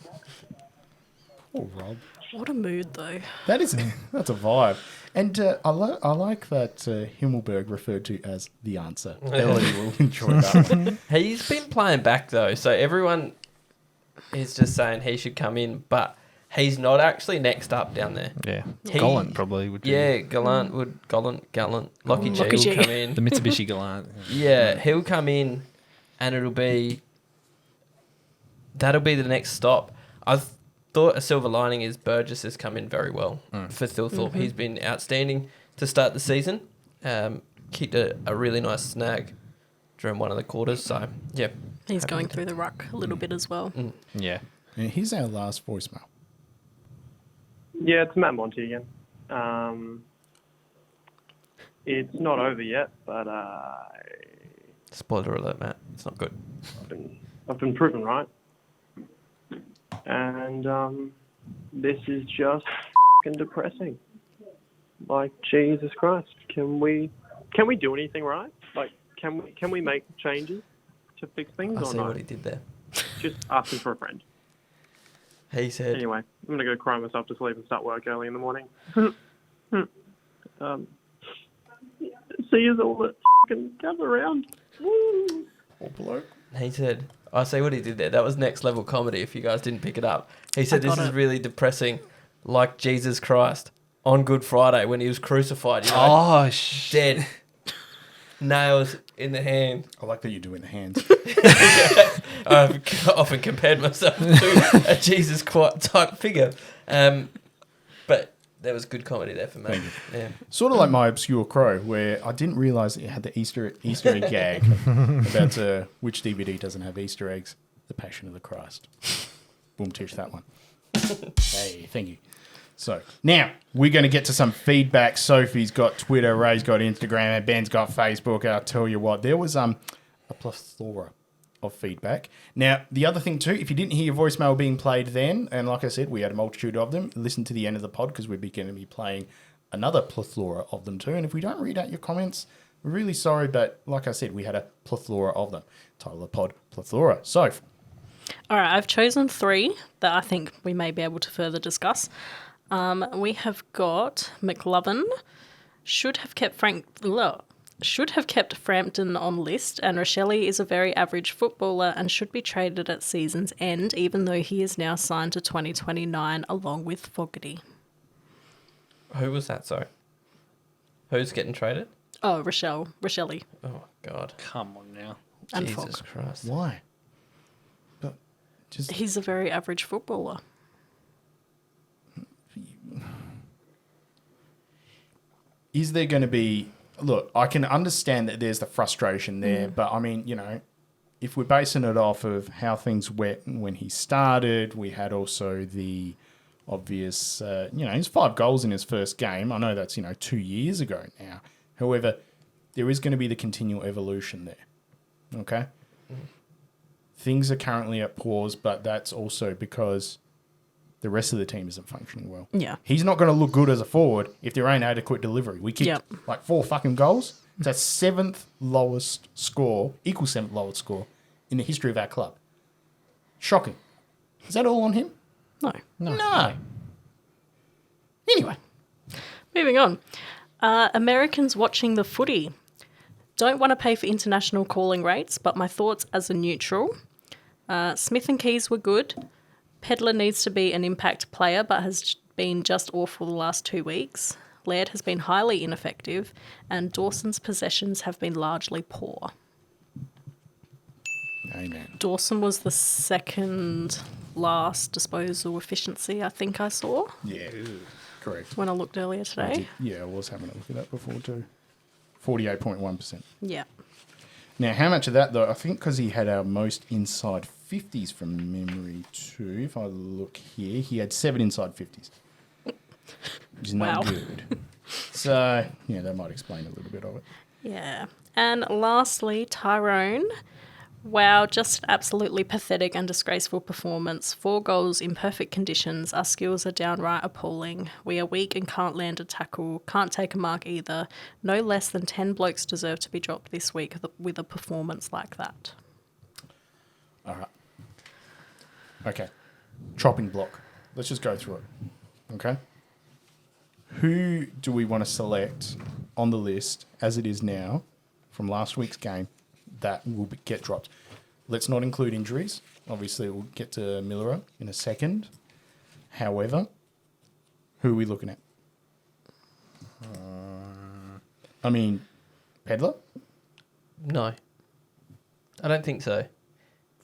Oh, Rob. What a mood, though. That's a vibe. And I like that Himmelberg referred to as the answer. Elodie will enjoy that one. He's been playing back though, so everyone is just saying he should come in, but he's not actually next up down there. Yeah. He- Gallant probably would be. Yeah, Gallant, Lockie G Lockie G. will come in. The Mitsubishi Gallant. Yeah, he'll come in, and that'll be the next stop. I thought a silver lining is Burgess has come in very well for Thilthorpe. He's been outstanding to start the season. kicked a really nice snag during one of the quarters. So, yeah. He's going through the ruck a little bit as well. Yeah. And here's our last voicemail. Yeah, it's Matt Monty again. It's not over yet, but Spoiler alert, Matt. It's not good. I've been proven right. And this is just f***ing depressing. Like, Jesus Christ, can we do anything right? Like, can we make changes to fix things I or see not? what he did there. Just asking for a friend. He said, Anyway, I'm gonna go cry myself to sleep and start work early in the morning. See you all that f***ing gather around. Woo. He said, I see what he did there. That was next level comedy if you guys didn't pick it up. He said this is really depressing, like Jesus Christ on Good Friday when he was crucified. You know, Oh, dead. Nails in the hand. I like that you do in the hands. I've often compared myself to a Jesus type figure. But there was good comedy there for me. Yeah. Sort of like my obscure crow, where I didn't realise that it had the Easter egg gag about which DVD doesn't have Easter eggs. The Passion of the Christ. Boom, tish that one. Hey, thank you. So now we're going to get to some feedback. Sophie's got Twitter, Ray's got Instagram, and Ben's got Facebook. I'll tell you what, there was a plethora of feedback. Now, the other thing too, if you didn't hear your voicemail being played then, and like I said, we had a multitude of them, listen to the end of the pod because we're going to be playing another plethora of them too. And if we don't read out your comments, we're really sorry, but like I said, we had a plethora of them. Title of the pod, Plethora. Soph. All right, I've chosen 3 that I think we may be able to further discuss. We have got McLovin, should have kept Frampton on list, and Rochelle is a very average footballer and should be traded at season's end, even though he is now signed to 2029 along with Fogarty. Who was that, sorry? Who's getting traded? Oh, Rochelle. Oh, God. Come on now. And Jesus Fogg. Christ. Why? He's a very average footballer. Is there going to be... Look, I can understand that there's the frustration there, but I mean, you know, if we're basing it off of how things went when he started, we had also the obvious, he's 5 goals in his first game. I know that's, 2 years ago now. However, there is going to be the continual evolution there. Okay? Things are currently at pause, but that's also because the rest of the team isn't functioning well. Yeah. He's not going to look good as a forward if there ain't adequate delivery. We kicked 4 fucking goals. It's our 7th lowest score, equal 7th lowest score in the history of our club. Shocking. Is that all on him? No. Anyway. Moving on. Americans watching the footy. Don't want to pay for international calling rates, but my thoughts as a neutral. Smith and Keys were good. Pedler needs to be an impact player, but has been just awful the last 2 weeks. Laird has been highly ineffective, and Dawson's possessions have been largely poor. Amen. Dawson was the second last disposal efficiency I think I saw. Yeah, correct. When I looked earlier today. I was having a look at that before too. 48.1%. Yeah. Now, how much of that, though? I think because he had our most inside 50s from memory too. If I look here, he had 7 inside 50s. Which is not good. So, that might explain a little bit of it. Yeah. And lastly, Tyrone. Wow, just absolutely pathetic and disgraceful performance. 4 goals in perfect conditions. Our skills are downright appalling. We are weak and can't land a tackle. Can't take a mark either. No less than 10 blokes deserve to be dropped this week with a performance like that. All right. Okay. Chopping block. Let's just go through it. Okay. Who do we want to select on the list as it is now from last week's game that will get dropped? Let's not include injuries. Obviously, we'll get to Miller in a second. However, who are we looking at? Pedler? No. I don't think so.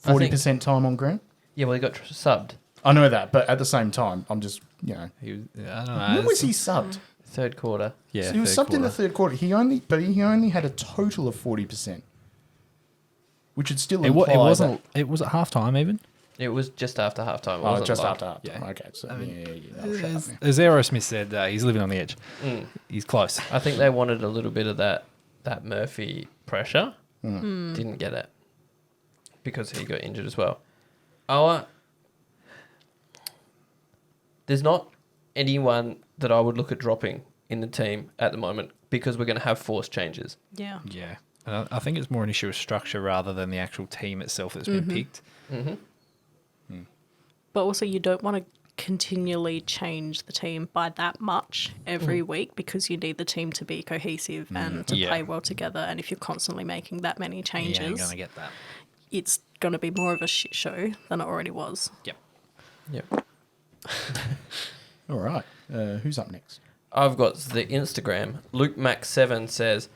40% time on ground? Yeah, well, he got subbed. I know that, but at the same time, I'm just, He was, I don't know. When was he subbed? Third quarter. Yeah, So he was subbed in the third quarter. He only had a total of 40%, which would still imply It was at halftime even. It was just after halftime. It Oh, wasn't just long. after halftime. Yeah. Okay, so that'll shut up now. As Aerosmith said, he's living on the edge. He's close. I think they wanted a little bit of that Murphy pressure. Didn't get it because he got injured as well. There's not anyone that I would look at dropping in the team at the moment because we're going to have forced changes. Yeah. Yeah. And I think it's more an issue of structure rather than the actual team itself that's been picked. But also, you don't want to continually change the team by that much every week because you need the team to be cohesive and to play well together. And if you're constantly making that many You ain't changes, going to get that. it's going to be more of a shit show than it already was. Yep. All right. Who's up next? I've got the Instagram. Luke Max 7 says,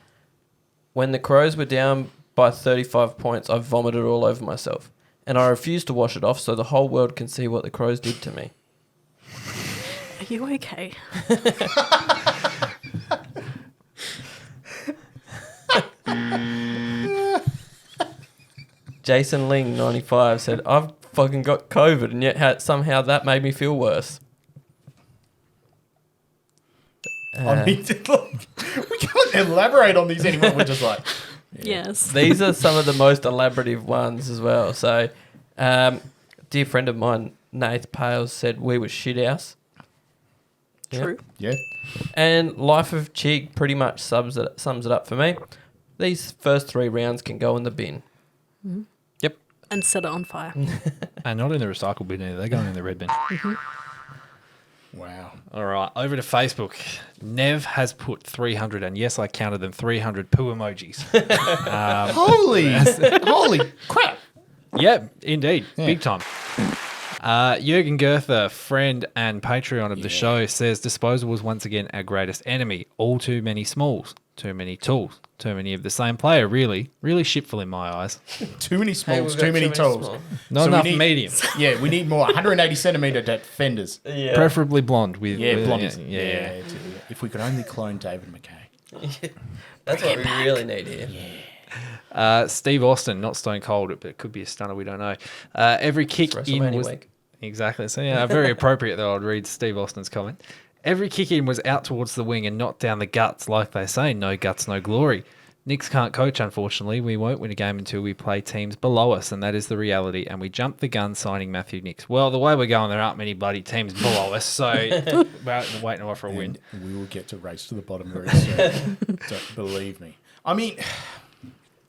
when the Crows were down by 35 points, I vomited all over myself. And I refused to wash it off so the whole world can see what the Crows did to me. Are you okay? Jason Ling 95 said, I've fucking got COVID and yet somehow that made me feel worse. I mean, we can't elaborate on these anymore. We're just like... Yes. These are some of the most elaborative ones as well. So, dear friend of mine, Nath Pales, said we were shit house. True. Yeah. And Life of Chig pretty much sums it up for me. These first 3 rounds can go in the bin. Yep. And set it on fire. And not in the recycle bin either. They're going in the red bin. Wow. All right, over to Facebook. Nev has put 300, and yes, I counted them, 300 poo emojis. Holy crap. Yeah, indeed. Big time. Jürgen Goethe, friend and Patreon of the show, says disposables once again our greatest enemy. All too many smalls, too many tools, too many of the same player, really. Really shitful in my eyes. Too many smalls, we've got too many tools. small. Not So we enough need- mediums. Yeah, we need more 180 centimetre defenders. Yeah. Preferably blonde with Blondies. Yeah. If we could only clone David McKay. That's what we really need here. Steve Austin, not stone cold, but it could be a stunner, we don't know. Every kick It's in WrestleMania was... week. Exactly. So, yeah, very appropriate, though. I'd read Steve Austin's comment. Every kick in was out towards the wing and not down the guts, like they say. No guts, no glory. Knicks can't coach, unfortunately. We won't win a game until we play teams below us, and that is the reality. And we jumped the gun signing Matthew Knicks. Well, the way we're going, there aren't many bloody teams below us, so we're waiting for a win. And we will get to race to the bottom very soon. Don't believe me. I mean,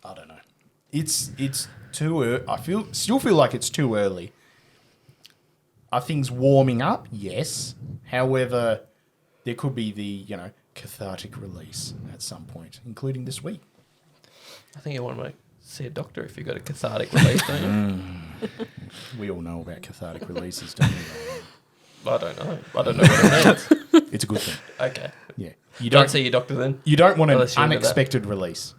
I don't know. It's too early. Still feel like it's too early. Are things warming up? Yes. However, there could be the, cathartic release at some point, including this week. I think you want to see a doctor if you've got a cathartic release, don't you? We all know about cathartic releases, don't we? I don't know. I don't know what it means. It's a good thing. Okay. Yeah. You don't see your doctor then? You don't want an Unless you're into that. unexpected release.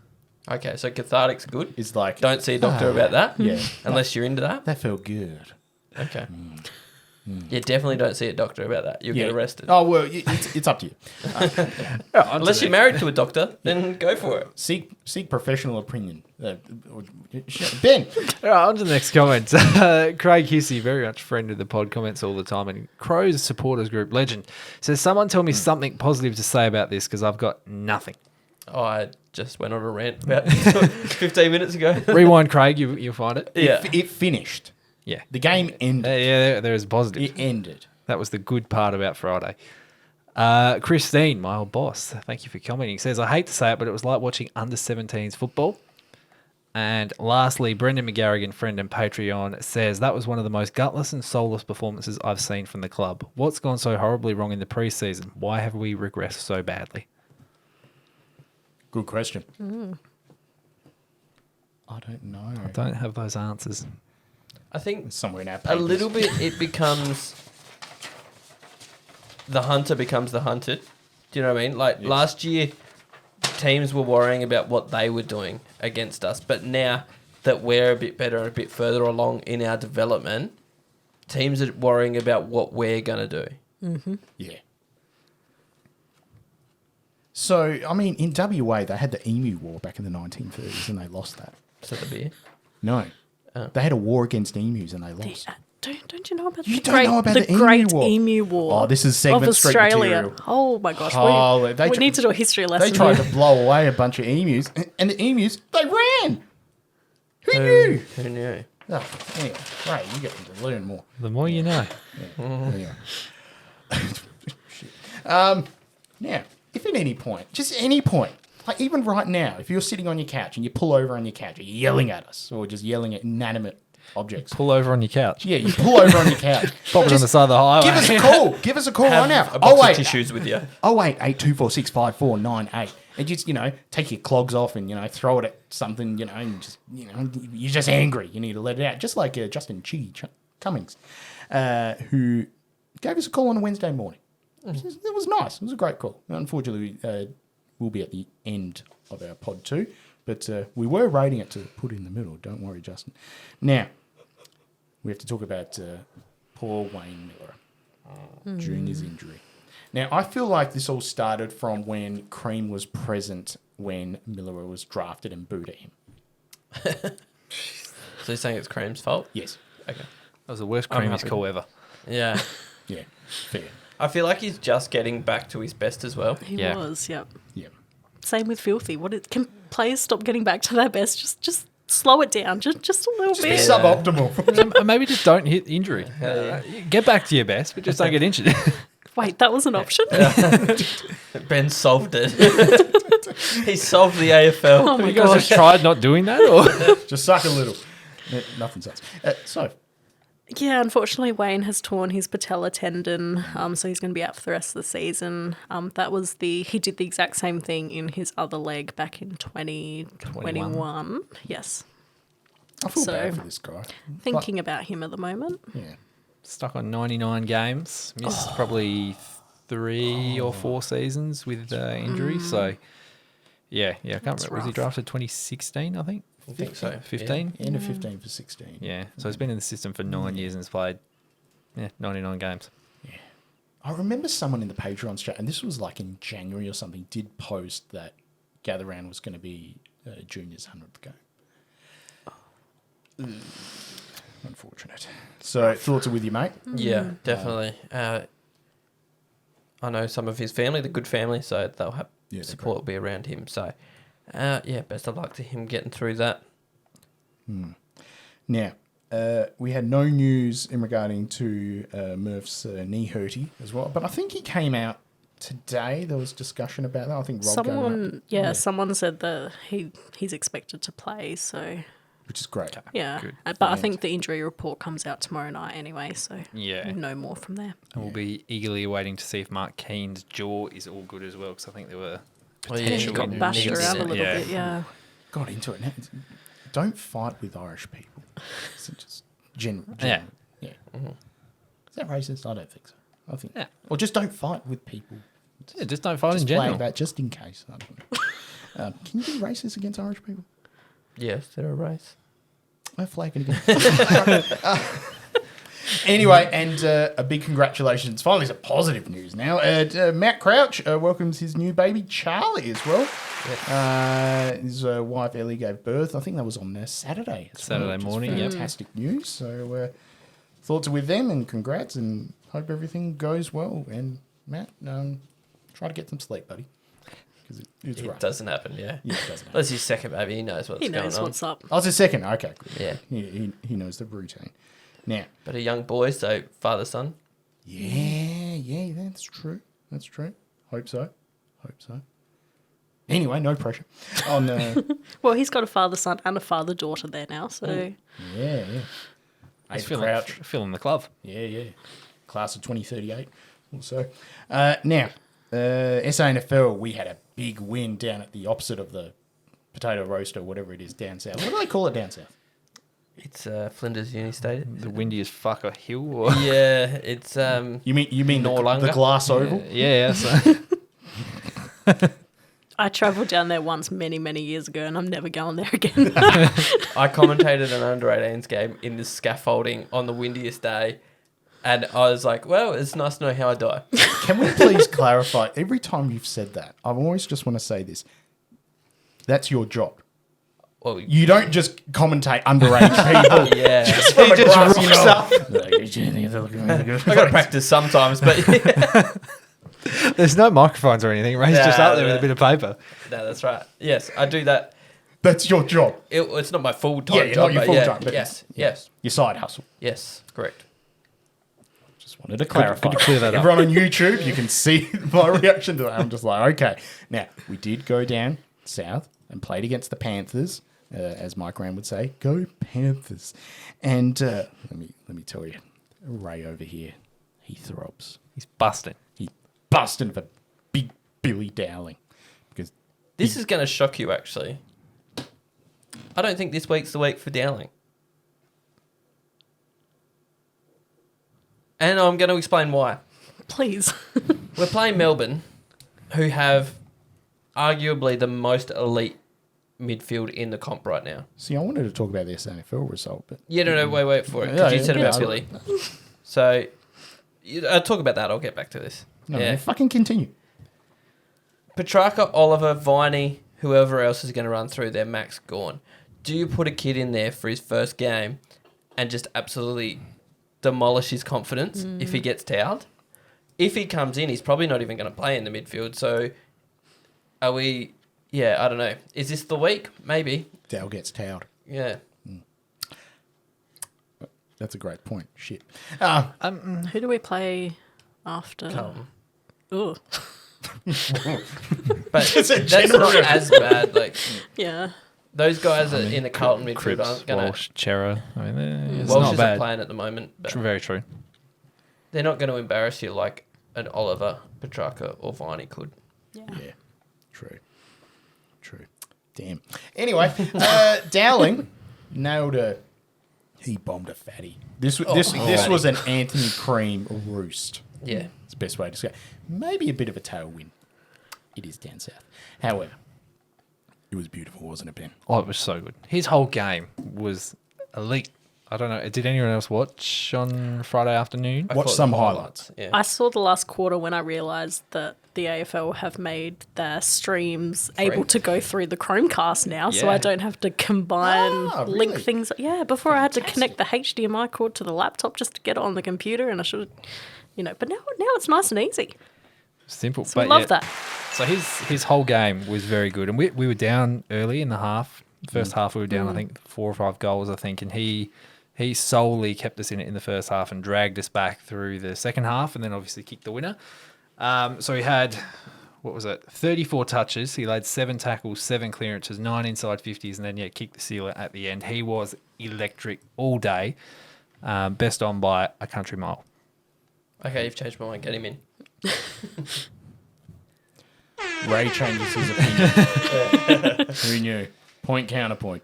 Okay, so cathartic's good. It's like... Don't see a doctor about that? Yeah. Unless you're into that? That felt good. Okay. You definitely don't see a doctor about that. You'll get arrested. Oh, well, it's up to you. Unless you're married to a doctor, then go for it. Seek professional opinion. Ben. All right, on to the next comment. Craig Hissey, very much friend of the pod, comments all the time. And Crows supporters group legend says, someone tell me something positive to say about this because I've got nothing. Oh, I just went on a rant about 15 minutes ago. Rewind, Craig, you'll find it. Yeah. It finished. Yeah. The game ended. Yeah, there is a positive. It ended. That was the good part about Friday. Christine, my old boss, thank you for commenting. Says, I hate to say it, but it was like watching under-17s football. And lastly, Brendan McGarrigan, friend and Patreon, says, that was one of the most gutless and soulless performances I've seen from the club. What's gone so horribly wrong in the preseason? Why have we regressed so badly? Good question. I don't know. I don't have those answers. I think somewhere in our a papers. little bit it becomes the hunter becomes the hunted. Do you know what I mean? Like last year, teams were worrying about what they were doing against us, but now that we're a bit better and a bit further along in our development, teams are worrying about what we're going to do. Yeah. So, I mean, in WA, they had the Emu War back in the 1930s and they lost that. Is that the beer? No. Oh. They had a war against emus and they lost. Don't you know about You the don't great, know about the the Emu Great War? Emu War? Oh, this is segment of street Australia. material. Oh my gosh, Oh, we need to do a history lesson. They tried here. to blow away a bunch of emus, and the emus, they ran. Who knew? Who knew? Oh, anyway, right, you get to learn more. The more you know. Anyway. Shit. Now, if at any point, just any point, like even right now, if you're sitting on your couch and you pull over on your couch, are you yelling at us or just yelling at inanimate objects? Pull over on your couch. Yeah, you pull over on your couch. Pop it on the side of the highway. Give us a call. Give us a call right now. A box of tissues with you. 0882465498. And just, take your clogs off and, throw it at something, and just, you're just angry. You need to let it out. Just like Justin Cummings, who gave us a call on a Wednesday morning. It was nice. It was a great call. Unfortunately, we'll be at the end of our pod too. But we were rating it to put in the middle. Don't worry, Justin. Now, we have to talk about poor Wayne Miller, Junior's injury. Now, I feel like this all started from when Cream was present when Miller was drafted and booed at him. So you're saying it's Cream's fault? Yes. Okay. That was the worst I'm creamiest happy. call ever. Yeah. Yeah, fair. I feel like he's just getting back to his best as well. He Yeah. was, yep. Yeah. Same with Filthy. Can players stop getting back to their best? Just slow it down, just a little Just be bit. suboptimal. Maybe just don't hit injury. Get back to your best, but just don't get injured. Wait, that was an option? Ben solved it. He solved the AFL. Oh my you guys gosh. just tried not doing that? Or? Just suck a little. Nothing sucks. So, Yeah, unfortunately, Wayne has torn his patella tendon, so he's going to be out for the rest of the season. He did the exact same thing in his other leg back in 2021. Yes. I feel So, bad for this guy. Thinking about him at the moment. Yeah. Stuck on 99 games. Missed probably 3 or 4 seasons with injury. So, yeah, I can't remember. Was he drafted 2016, I think? I think so. 15? End of 15 for 16. Yeah. So he's been in the system for 9 years and has played 99 games. I remember someone in the Patreon chat, and this was like in January or something, did post that Gather Round was going to be Junior's 100th game. Unfortunate. So, thoughts are with you, mate? Yeah, definitely. I know some of his family, the good family, so they'll have support will be around him. So, best of luck to him getting through that. Now, we had no news in regarding to Murph's knee hurty as well, but I think he came out today. There was discussion about that. I think Rob came out. Someone said that he's expected to play, so... Which is great. Yeah, Good. but I think the injury report comes out tomorrow night anyway, so Yeah. we'll know more from there. And we'll be eagerly awaiting to see if Mark Keane's jaw is all good as well, because I think there were Oh, yeah, He potential got Sure. bashed Niggas. around a little Yeah. bit, yeah. Got into it. Now, don't fight with Irish people. It's just Yeah. yeah. Is that racist? I don't think so. I think, or just don't fight with people. Yeah, just don't fight Just in flag general. that just in case. I don't know. Can you be racist against Irish people? Yes, they're a race. I'm flagging again. Anyway, and a big congratulations. Finally, some positive news now. Matt Crouch welcomes his new baby, Charlie, as well. His wife, Ellie, gave birth. I think that was on Saturday. Saturday morning, which is yep. fantastic news. So, thoughts are with them, and congrats, and hope everything goes well. And, Matt, try to get some sleep, buddy. Because it's It rough. doesn't happen, yeah. Yeah, it doesn't happen. That's his second baby. He knows what's He going knows on. what's up. Oh, it's his second. Okay, good. Yeah. He knows the routine. Now, But a young boy, so father-son. yeah, that's true. That's true. Hope so. Anyway, no pressure. On Well, he's got a father-son and a father-daughter there now, so... yeah. He's Ada Crouch. feeling the club. Yeah. Class of 2038 also. Now, SANFL, we had a big win down at the opposite of the potato roaster, whatever it is, down south. What do they call it down south? It's Flinders Uni Stadium. The windiest fucker hill. Or Yeah, it's You mean the Noarlunga? glass oval? yeah. So. I travelled down there once many, many years ago, and I'm never going there again. I commentated an under-18s game in the scaffolding on the windiest day, And I was like, well, it's nice to know how I die. Can we please clarify? Every time you've said that, I always just want to say this. That's your job. Well, You don't just commentate underage people. yeah. From a grassy knoll. I got to practice sometimes, but There's no microphones or anything. Ray's just out there with a bit of paper. No, that's right. Yes, I do that. That's your job. It's not my full-time job. Not your but full-time. yeah, but yes, it's- yes, Your side hustle. yes, correct. Just wanted to clarify. could you clear that up? Everyone on YouTube, you can see my reaction to that. I'm just like, okay. Now, we did go down south and played against the Panthers, as Mike Rand would say. Go Panthers. And let me tell you, Ray over here, he throbs. He's busting. He's busting for big Billy Dowling. Because This is going to shock you, actually. I don't think this week's the week for Dowling. And I'm going to explain why. Please. We're playing Melbourne, who have arguably the most elite midfield in the comp right now. See, I wanted to talk about this NFL result, but Yeah, no, wait for it. Yeah, Because you yeah, said yeah. about Billy. So, I'll talk about that. I'll get back to this. no, yeah. fucking continue. Petrarca, Oliver, Viney, whoever else is going to run through there, Max gone. Do you put a kid in there for his first game and just absolutely demolish his confidence if he gets towed? If he comes in, he's probably not even going to play in the midfield. So, are we... Yeah, I don't know. Is this the week? Maybe. Dow gets towed. Yeah. That's a great point. Shit. Who do we play after? Carlton. Ugh. But that's not as bad. Like, Yeah. those guys are in the Carlton midfield Cripps, aren't going to... Walsh, Chera. I mean, it's Walsh not isn't bad. playing at the moment, but Very true. they're not going to embarrass you like an Oliver, Petrarca, or Viney could. Yeah. Yeah. True. Damn. Anyway, Dowling nailed a... He bombed a fatty. This was an Anthony Cream roost. Yeah. It's the best way to describe it. Maybe a bit of a tailwind. It is down south. However, it was beautiful, wasn't it, Ben? Oh, it was so good. His whole game was elite. I don't know. Did anyone else watch on Friday afternoon? Watch caught some the highlights. Yeah. I saw the last quarter when I realised that the AFL have made their streams able to go through the Chromecast now, so Yeah. I don't have to combine, link really? things. Yeah, before I had to connect the HDMI cord to the laptop just to get it on the computer, and I should, but now it's nice and easy. Simple. So I love that. So his whole game was very good. And we were down early in the half. First half we were down, I think, 4 or 5 goals, I think. And he solely kept us in it in the first half and dragged us back through the second half and then obviously kicked the winner. So he had, 34 touches. He laid 7 tackles, 7 clearances, 9 inside 50s, and then, kicked the sealer at the end. He was electric all day. Best on by a country mile. Okay, you've changed my mind. Get him in. Ray changes his opinion. Who knew? Point, counterpoint.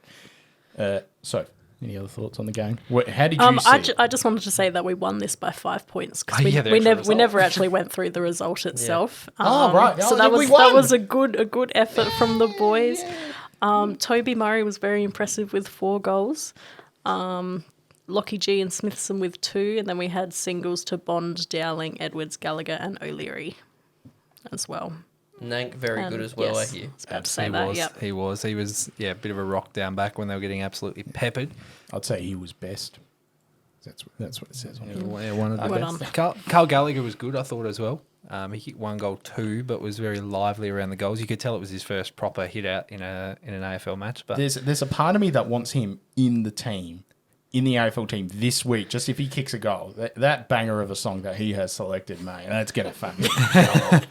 So, any other thoughts on the game? How did you see it? I just wanted to say that we won this by 5 points because Oh, we, yeah, the we, actual never, we result. never actually went through the result itself. Oh, right. So Oh, that we was won. a good effort from the boys. Toby Murray was very impressive with 4 goals. Lockie G and Smithson with 2, and then we had singles to Bond, Dowling, Edwards, Gallagher, and O'Leary as well. Nank, very good as well, yes, I hear. I was about to say He that. was. Yep. He was. He was, a bit of a rock down back when they were getting absolutely peppered. I'd say he was best. That's what it says on it. Yeah, one of the Well best. done. Carl Gallagher was good, I thought, as well. He kicked 1 goal, 2, but was very lively around the goals. You could tell it was his first proper hit out in an AFL match. But There's a part of me that wants him in the team, in the AFL team this week, just if he kicks a goal. That banger of a song that he has selected, mate, that's going to fucking go on.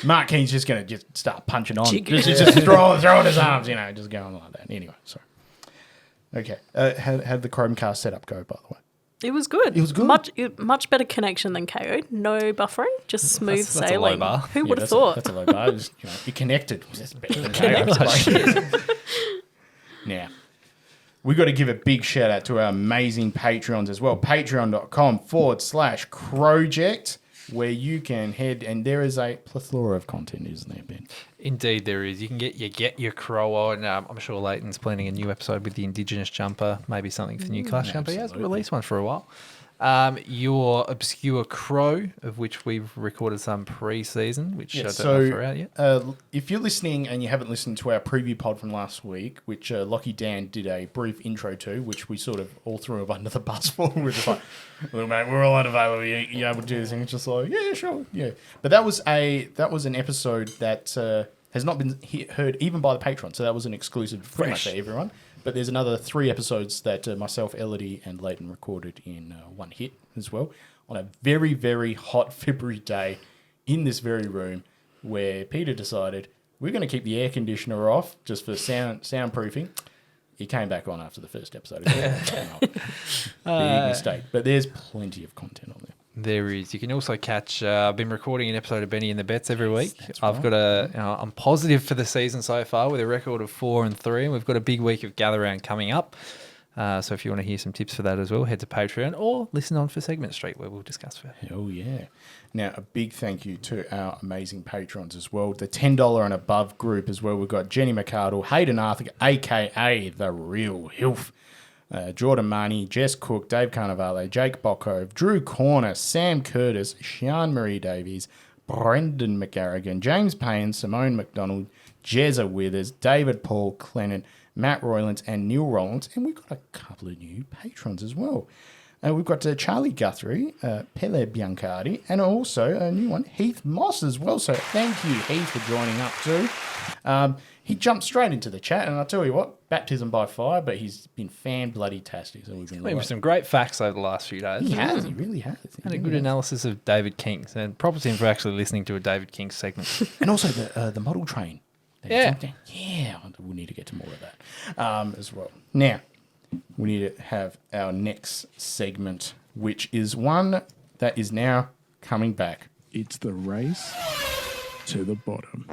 Mark Keen's just going to just start punching on. Just throwing his arms, just going like that. Anyway, sorry. Okay. How'd the Chromecast setup go, by the way? It was good. It was good. Much better connection than KO. No buffering, just smooth That's a low sailing. bar. Who would have that's thought? That's a low bar. Just, you're connected. That's better than KO. Now, we got to give a big shout out to our amazing Patreons as well. Patreon.com/Crowject, where you can head, and there is a plethora of content, isn't there, Ben? indeed, there is. You can get your crow on. I'm sure Leighton's planning a new episode with the Indigenous jumper, maybe something for new Clash jumper. He hasn't absolutely. released one for a while. Your Obscure Crow, of which we've recorded some pre-season, which I don't know if we're out yet. If you're listening and you haven't listened to our preview pod from last week, which Lockie Dan did a brief intro to, which we sort of all threw him under the bus for, we were just like, "Look, mate, we're all unavailable. You able to do this?" And it's just like, "Yeah, sure, yeah." But that was an episode that has not been heard even by the Patreon, so that was an exclusive pretty much for everyone. But there's another 3 episodes that myself, Elodie, and Leighton recorded in one hit as well on a very, very hot February day in this very room where Peter decided we're going to keep the air conditioner off just for soundproofing. He came back on after the first episode. Big mistake. But there's plenty of content on there. There is. You can also catch. I've been recording an episode of Benny and the Bets every week. That's I've got I'm positive for the season so far with a record of 4-3, and we've got a big week of gather round coming up. So if you want to hear some tips for that as well, head to Patreon or listen on for Segment Street where we'll discuss further. Oh yeah! Now a big thank you to our amazing patrons as well. The $10 and above group as well. We've got Jenny McArdle, Hayden Arthur, aka the Real Hilf. Jordan Marnie, Jess Cook, Dave Carnivale, Jake Bockhove, Drew Corner, Sam Curtis, Sian Marie Davies, Brendan McGarrigan, James Payne, Simone McDonald, Jezza Withers, David Paul Clennon, Matt Roylands, and Neil Rollins. And we've got a couple of new patrons as well. We've got Charlie Guthrie, Pele Biancardi, and also a new one, Heath Moss as well. So thank you, Heath, for joining up too. He jumped straight into the chat, and I'll tell you what, baptism by fire, but he's been fan-bloody-tastic. So we've been some great facts over the last few days. He has, he really has. And a good analysis of David King's. And props to him for actually listening to a David King segment. And also the model train. Yeah, we need to get to more of that as well. Now, we need to have our next segment, which is one that is now coming back. It's the race to the bottom.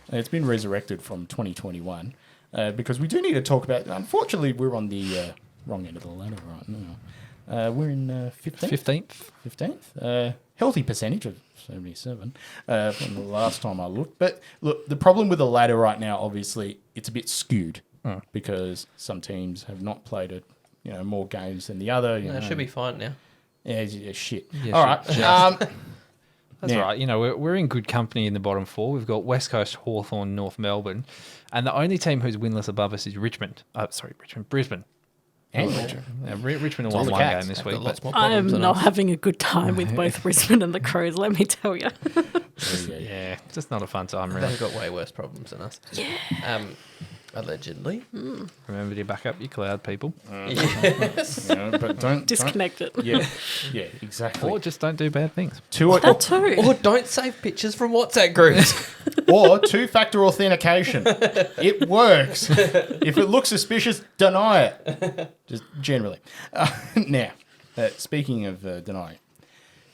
It's been resurrected from 2021 because we do need to talk about. Unfortunately, we're on the wrong end of the ladder right now. We're in 15th. 15th. Healthy percentage of 77 from the last time I looked. But look, the problem with the ladder right now, obviously, it's a bit skewed because some teams have not played more games than the other. It should be fine now. Yeah, shit. Yeah, all right. That's right. We're in good company in the bottom 4. We've got West Coast, Hawthorn, North Melbourne. And the only team who's winless above us is Brisbane. And Richmond. Richmond won one game this week. I am not having a good time with both Brisbane and the Crows, let me tell you. Yeah, just not a fun time, really. They've got way worse problems than us. Yeah. Allegedly. Remember to back up your cloud, people. Yes. But don't disconnect it. Yeah, exactly. Or just don't do bad things. That too. Or don't save pictures from WhatsApp groups. Or 2-factor authentication. It works. If it looks suspicious, deny it. Just generally. Now, speaking of denying,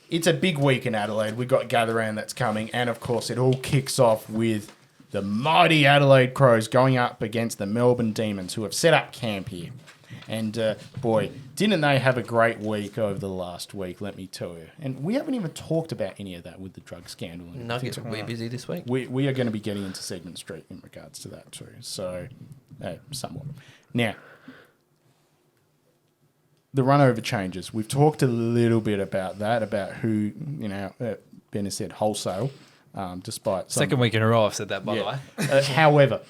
it's a big week in Adelaide. We've got Gather Round that's coming. And, of course, it all kicks off with the mighty Adelaide Crows going up against the Melbourne Demons, who have set up camp here. And, boy, didn't they have a great week over the last week, let me tell you. And we haven't even talked about any of that with the drug scandal. Nuggets will be busy this week. We are going to be getting into Segment Street in regards to that too. So, somewhat. Now, the run over changes. We've talked a little bit about that, about who, Ben has said wholesale, despite... Second week in a row I've said that, by the way. However,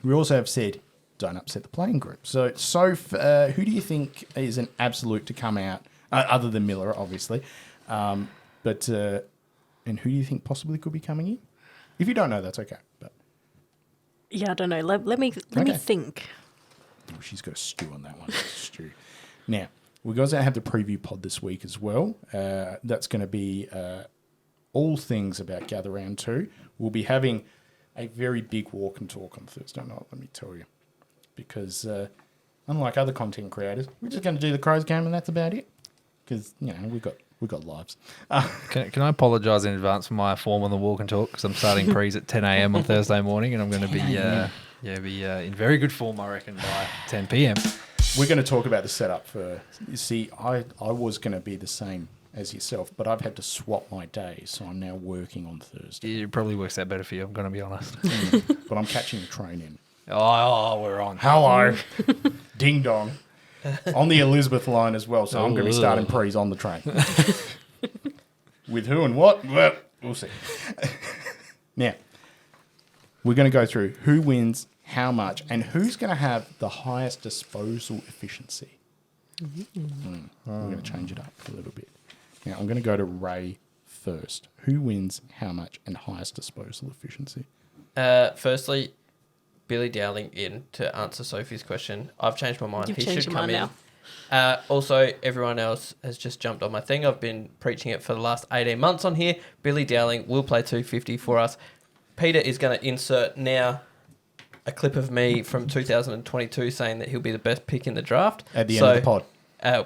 we also have said, don't upset the playing group. So, who do you think is an absolute to come out, other than Miller, obviously, and who do you think possibly could be coming in? If you don't know, that's okay. But yeah, I don't know. Let me think. Oh, she's got a stew on that one. Stew. Now, we're going to have the preview pod this week as well. That's going to be all things about Gather Round 2. We'll be having a very big walk and talk on Thursday night, let me tell you. Because unlike other content creators, we're just going to do the Crows game and that's about it. Because, we've got lives. Can I apologise in advance for my form on the walk and talk? Because I'm starting prees at 10 a.m. on Thursday morning and I'm going to be in very good form, I reckon, by 10 p.m. We're going to talk about the setup for... You see, I was going to be the same as yourself, but I've had to swap my days, so I'm now working on Thursday. It probably works out better for you, I'm going to be honest. But I'm catching the train in. Oh, we're on. Hello. Ding dong. on the Elizabeth line as well. So I'm going to be starting prees on the train. With who and what? Well, we'll see. Now, we're going to go through who wins, how much, and who's going to have the highest disposal efficiency. We're going to change it up a little bit. Now, I'm going to go to Ray first. Who wins, how much, and highest disposal efficiency? Firstly, Billy Dowling in to answer Sophie's question. I've changed my mind. You've He changed should your come mind in. Also, everyone else has just jumped on my thing. I've been preaching it for the last 18 months on here. Billy Dowling will play 250 for us. Peter is going to insert now a clip of me from 2022 saying that he'll be the best pick in the draft. At the end of the pod.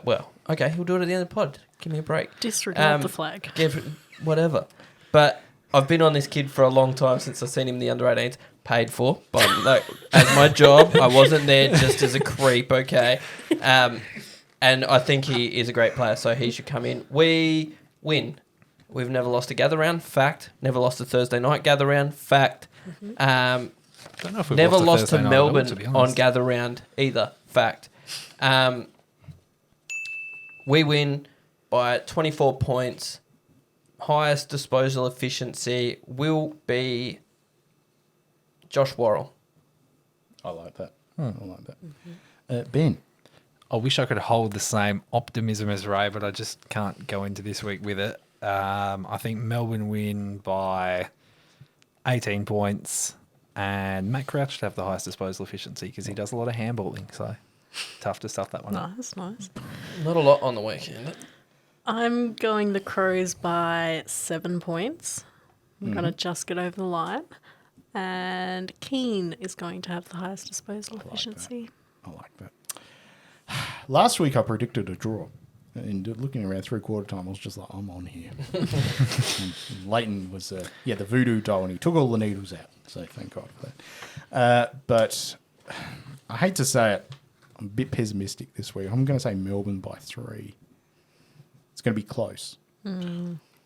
Well, okay, he'll do it at the end of the pod. Give me a break. Disregard the flag. Whatever. But I've been on this kid for a long time since I've seen him in the under 18s. Paid for, but as my job, I wasn't there just as a creep, okay? And I think he is a great player, so he should come in. We win. We've never lost a gather round, fact. Never lost a Thursday night gather round, fact. Don't know if we've Never lost lost to Thursday night at all, Melbourne to be on honest. gather round either, fact. We win by 24 points. Highest disposal efficiency will be Josh Worrell. I like that. I like that. Ben. I wish I could hold the same optimism as Ray, but I just can't go into this week with it. I think Melbourne win by 18 points, and Matt Crouch to have the highest disposal efficiency because he does a lot of handballing, so tough to stuff that one up. Nice. Not a lot on the weekend. I'm going the Crows by 7 points. I'm going to just get over the line. And Keane is going to have the highest disposal efficiency. I like that. Last week I predicted a draw. And looking around 3/4 time, I was just like, I'm on here. And Leighton was, the voodoo doll, and he took all the needles out. So thank God for that. But I hate to say it, I'm a bit pessimistic this week. I'm going to say Melbourne by 3. It's going to be close.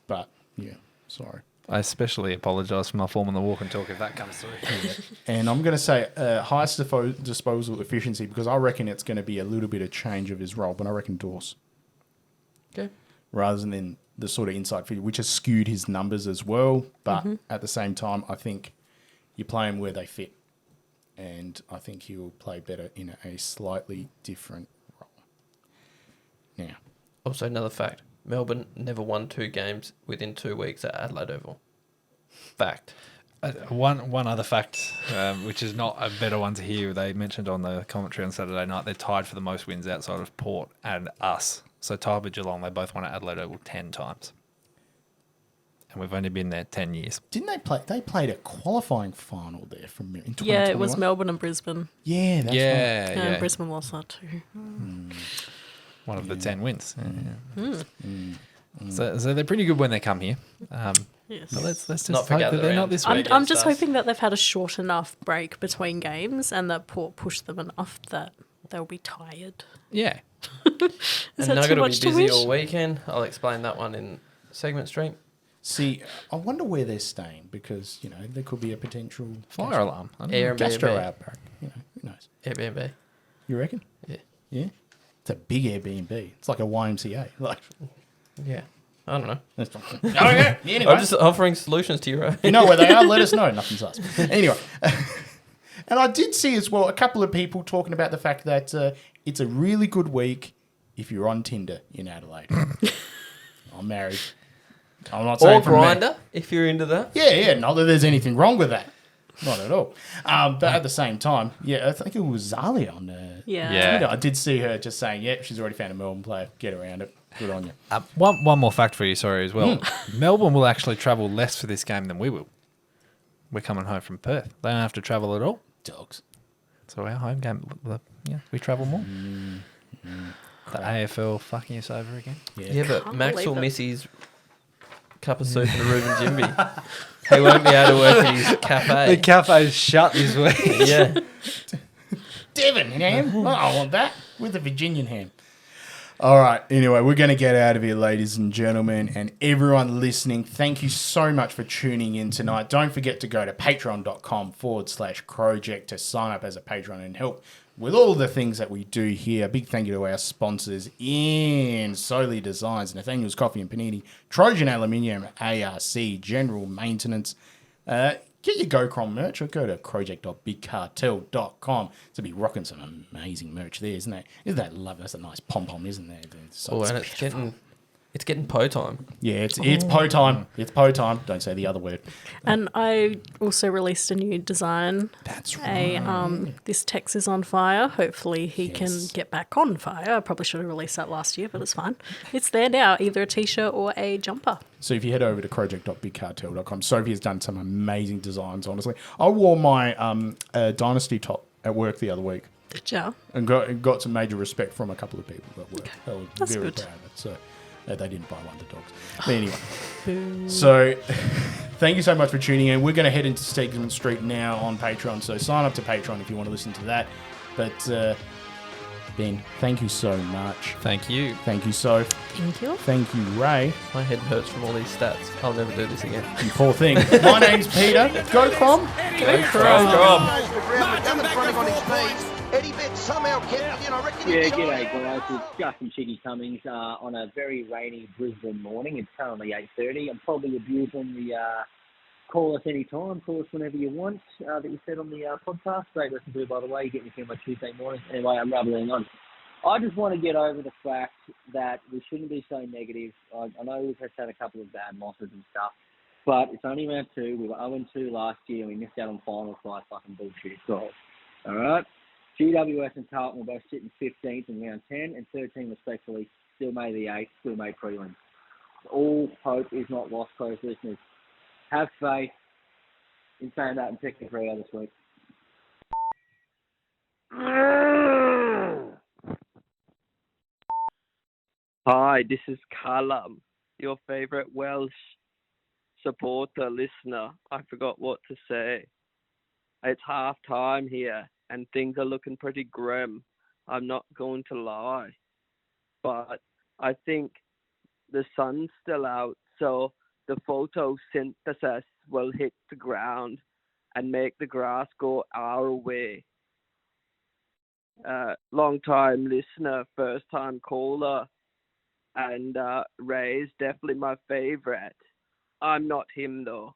But, yeah, sorry. I especially apologise for my form on the walk and talk if that comes through. And I'm going to say highest disposal efficiency because I reckon it's going to be a little bit of change of his role, but I reckon Dawes. Okay. Rather than the sort of inside field, which has skewed his numbers as well. But at the same time, I think you play him where they fit. And I think he will play better in a slightly different role. Now. Also, another fact. Melbourne never won 2 games within 2 weeks at Adelaide Oval. Fact. One other fact, which is not a better one to hear, they mentioned on the commentary on Saturday night, they're tied for the most wins outside of Port and us. So tied with Geelong, they both won at Adelaide Oval 10 times. And we've only been there 10 years. Didn't they play? They played a qualifying final there in 2021. Yeah, it was Melbourne and Brisbane. Yeah, that's right. Yeah, Brisbane lost that too. One of the 10 wins. So they're pretty good when they come here. Yes. But let's just Not hope forget that they're not this week. I'm just hoping that they've had a short enough break between games and that Port pushed them enough that they'll be tired. Yeah. Is And that Nugget too will be much to busy wish? all weekend. I'll explain that one in segment stream. See, I wonder where they're staying because, there could be a potential Fire alarm. I don't know. gastro Airbnb. outbreak. Who knows? Airbnb. You reckon? Yeah. Yeah? It's a big Airbnb. It's like a YMCA. Yeah. I don't know. That's not okay. Anyway. I'm just offering solutions to your own. You know where they are, let us know. Nothing's us. Anyway. And I did see as well a couple of people talking about the fact that it's a really good week if you're on Tinder in Adelaide. I'm married. I'm not saying Or from me. Grindr, if you're into that. Yeah. Not that there's anything wrong with that. Not at all. But at the same time, I think it was Zalia on Twitter. I did see her just saying, she's already found a Melbourne player. Get around it. Good on you. One more fact for you, sorry, as well. Melbourne will actually travel less for this game than we will. We're coming home from Perth. They don't have to travel at all. Dogs. So our home game, we travel more. The AFL fucking us over again. Yeah, but Can't Max believe will it. miss his cup of soup and a Reuben Jimby. He won't be able to work at his cafe. The cafe's shut this week. Yeah. Devon ham. Oh, I want that with the Virginian ham. All right. Anyway, we're going to get out of here, ladies and gentlemen, and everyone listening. Thank you so much for tuning in tonight. Don't forget to go to patreon.com/Crowject to sign up as a patron and help with all the things that we do here. Big thank you to our sponsors in Sophie Designs, Nathaniel's Coffee and Panini, Trojan Aluminium, ARC, General Maintenance. Get your GoCrom merch or go to crowject.bigcartel.com to be rocking some amazing merch there, isn't it? Isn't that lovely? That's a nice pom-pom, isn't there? And it's getting po time. Yeah, it's po time. It's po time. Don't say the other word. And I also released a new design. That's right. This Tex is on fire. Hopefully he can get back on fire. I probably should have released that last year, but it's fine. It's there now, either a t-shirt or a jumper. So if you head over to crowject.bigcartel.com, Sophie has done some amazing designs, honestly. I wore my Dynasty top at work the other week. Did you? And got some major respect from a couple of people at work. They were That's very good. proud of it. So they didn't buy one of the dogs. But anyway. So thank you so much for tuning in. We're going to head into Stegeman Street now on Patreon. So sign up to Patreon if you want to listen to that. But Ben, thank you so much. Thank you. Thank you, Soph. Thank you. Thank you, Ray. My head hurts from all these stats. I'll never do this again. You poor thing. My name's Peter. Go Crom. Go Crom. Eddie Bet somehow kept it in. I reckon Yeah, g'day guys. It's Justin Chitty Cummings on a very rainy Brisbane morning. It's currently 8:30. I'm probably abusing the call us anytime, call us whenever you want that you said on the podcast. Great listen to, by the way. You get me through my Tuesday morning. Anyway, I'm rubbing on. I just want to get over the fact that we shouldn't be so negative. I know we've had a couple of bad losses and stuff, but it's only round 2. We were 0-2 last year and we missed out on finals by fucking bullshit goals. All right? GWS and Carlton were both sitting 15th in round 10 and 13 respectively, still made the 8, still made prelims. All hope is not lost, close listeners. Have faith in saying that and picking Freo this week. Hi, this is Callum, your favourite Welsh supporter listener. I forgot what to say. It's half time here and things are looking pretty grim. I'm not going to lie. But I think the sun's still out, so the photosynthesis will hit the ground and make the grass go our way. Long time listener, first time caller, and Ray's definitely my favourite. I'm not him though.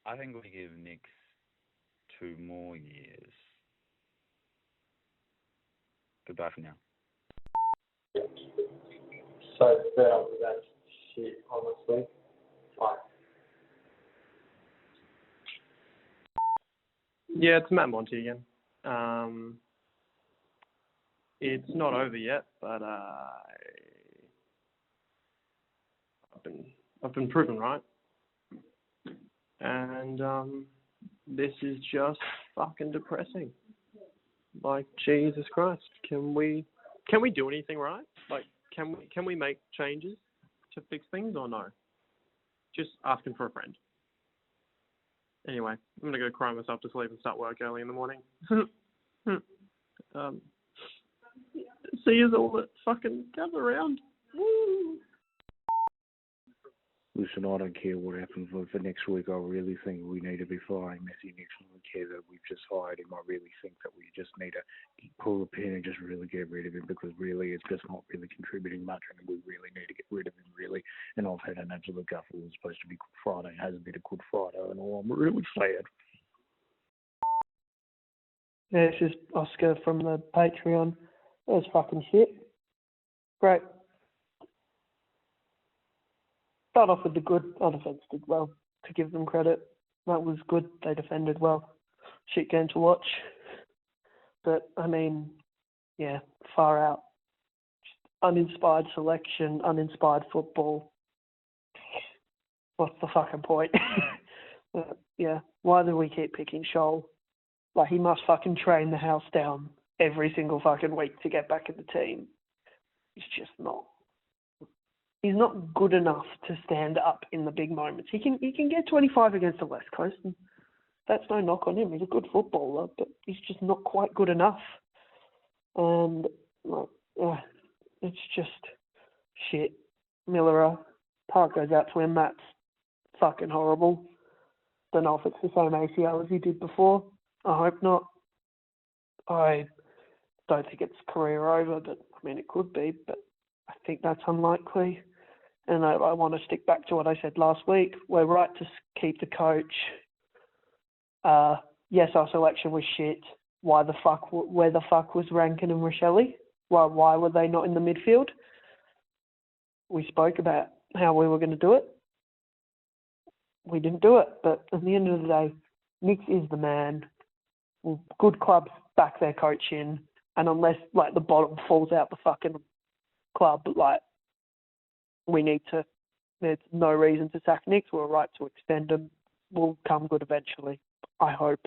I think we give Nick 2 more years. Goodbye for now. So fed up with that shit, honestly. Like, yeah, it's Matt Monty again. It's not over yet, but I've been proven right. And this is just fucking depressing. Like, Jesus Christ, can we do anything right? Like, can we make changes to fix things or no? Just asking for a friend. Anyway, I'm gonna go cry myself to sleep and start work early in the morning. See you all that fucking gather around. Woo! Listen, I don't care what happens for next week. I really think we need to be firing Messi next week. I don't care that we've just hired him. I really think that we just need to pull a pin and just really get rid of him, because really it's just not really contributing much and we really need to get rid of him, really. And I've had an absolute guffle. It was supposed to be Good Friday. It hasn't been a Good Friday and all. I'm really sad. Yeah, it's just Oscar from the Patreon. That was fucking shit. Great. Start off with the good. Our defence did well, to give them credit. That was good. They defended well. Shit game to watch. But, I mean, yeah, far out. Just uninspired selection, uninspired football. What's the fucking point? Yeah, why do we keep picking Scholl? Like, he must fucking train the house down every single fucking week to get back in the team. He's just not. He's not good enough to stand up in the big moments. He can get 25 against the West Coast, and that's no knock on him. He's a good footballer, but he's just not quite good enough. And it's just shit. Miller, heart goes out to him. Matt's fucking horrible. Don't know if it's the same ACL as he did before. I hope not. I don't think it's career over, but I mean, it could be, but I think that's unlikely. And I want to stick back to what I said last week. We're right to keep the coach. Yes, our selection was shit. Where the fuck was Rankin and Rochelle? Why were they not in the midfield? We spoke about how we were going to do it. We didn't do it, but at the end of the day, Nick is the man. Well, good clubs back their coach in, and unless like the bottom falls out the fucking club, like we need to. There's no reason to sack Nick. We're right to extend him. Will come good eventually. I hope.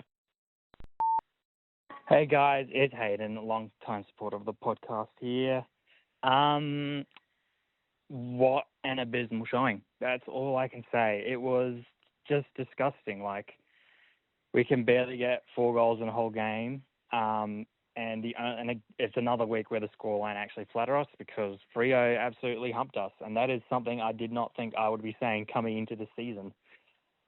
Hey guys, it's Hayden, a long-time supporter of the podcast here. What an abysmal showing. That's all I can say. It was just disgusting. Like, we can barely get 4 goals in a whole game. And it's another week where the scoreline actually flatter us because Freo absolutely humped us. And that is something I did not think I would be saying coming into the season,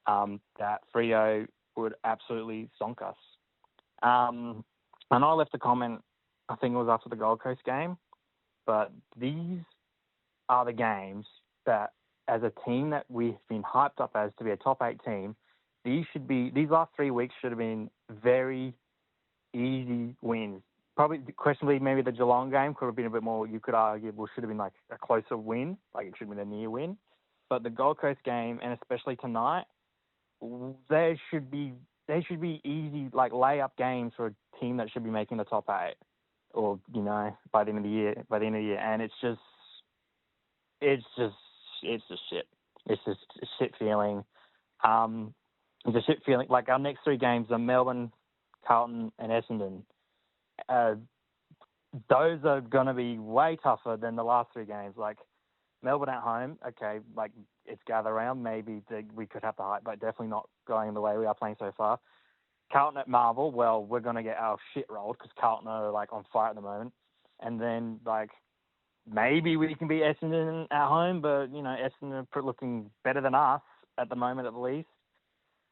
that Freo would absolutely sonk us. And I left a comment, I think it was after the Gold Coast game, but these are the games that, as a team that we've been hyped up as to be a top 8 team, these last 3 weeks should have been very easy wins. Probably, questionably, maybe the Geelong game could have been a bit more, you could argue, should have been like a closer win, like it should have been a near win. But the Gold Coast game, and especially tonight, they should be easy, like layup games for a team that should be making the top 8, or by the end of the year. And it's just shit. It's just a shit feeling. It's a shit feeling. Like our next 3 games are Melbourne, Carlton, and Essendon. Those are gonna be way tougher than the last 3 games. Like Melbourne at home, okay, like it's gather round. Maybe we could have the hype, but definitely not going the way we are playing so far. Carlton at Marvel, well, we're going to get our shit rolled because Carlton are like on fire at the moment. And then like maybe we can beat Essendon at home, but Essendon are looking better than us at the moment at least.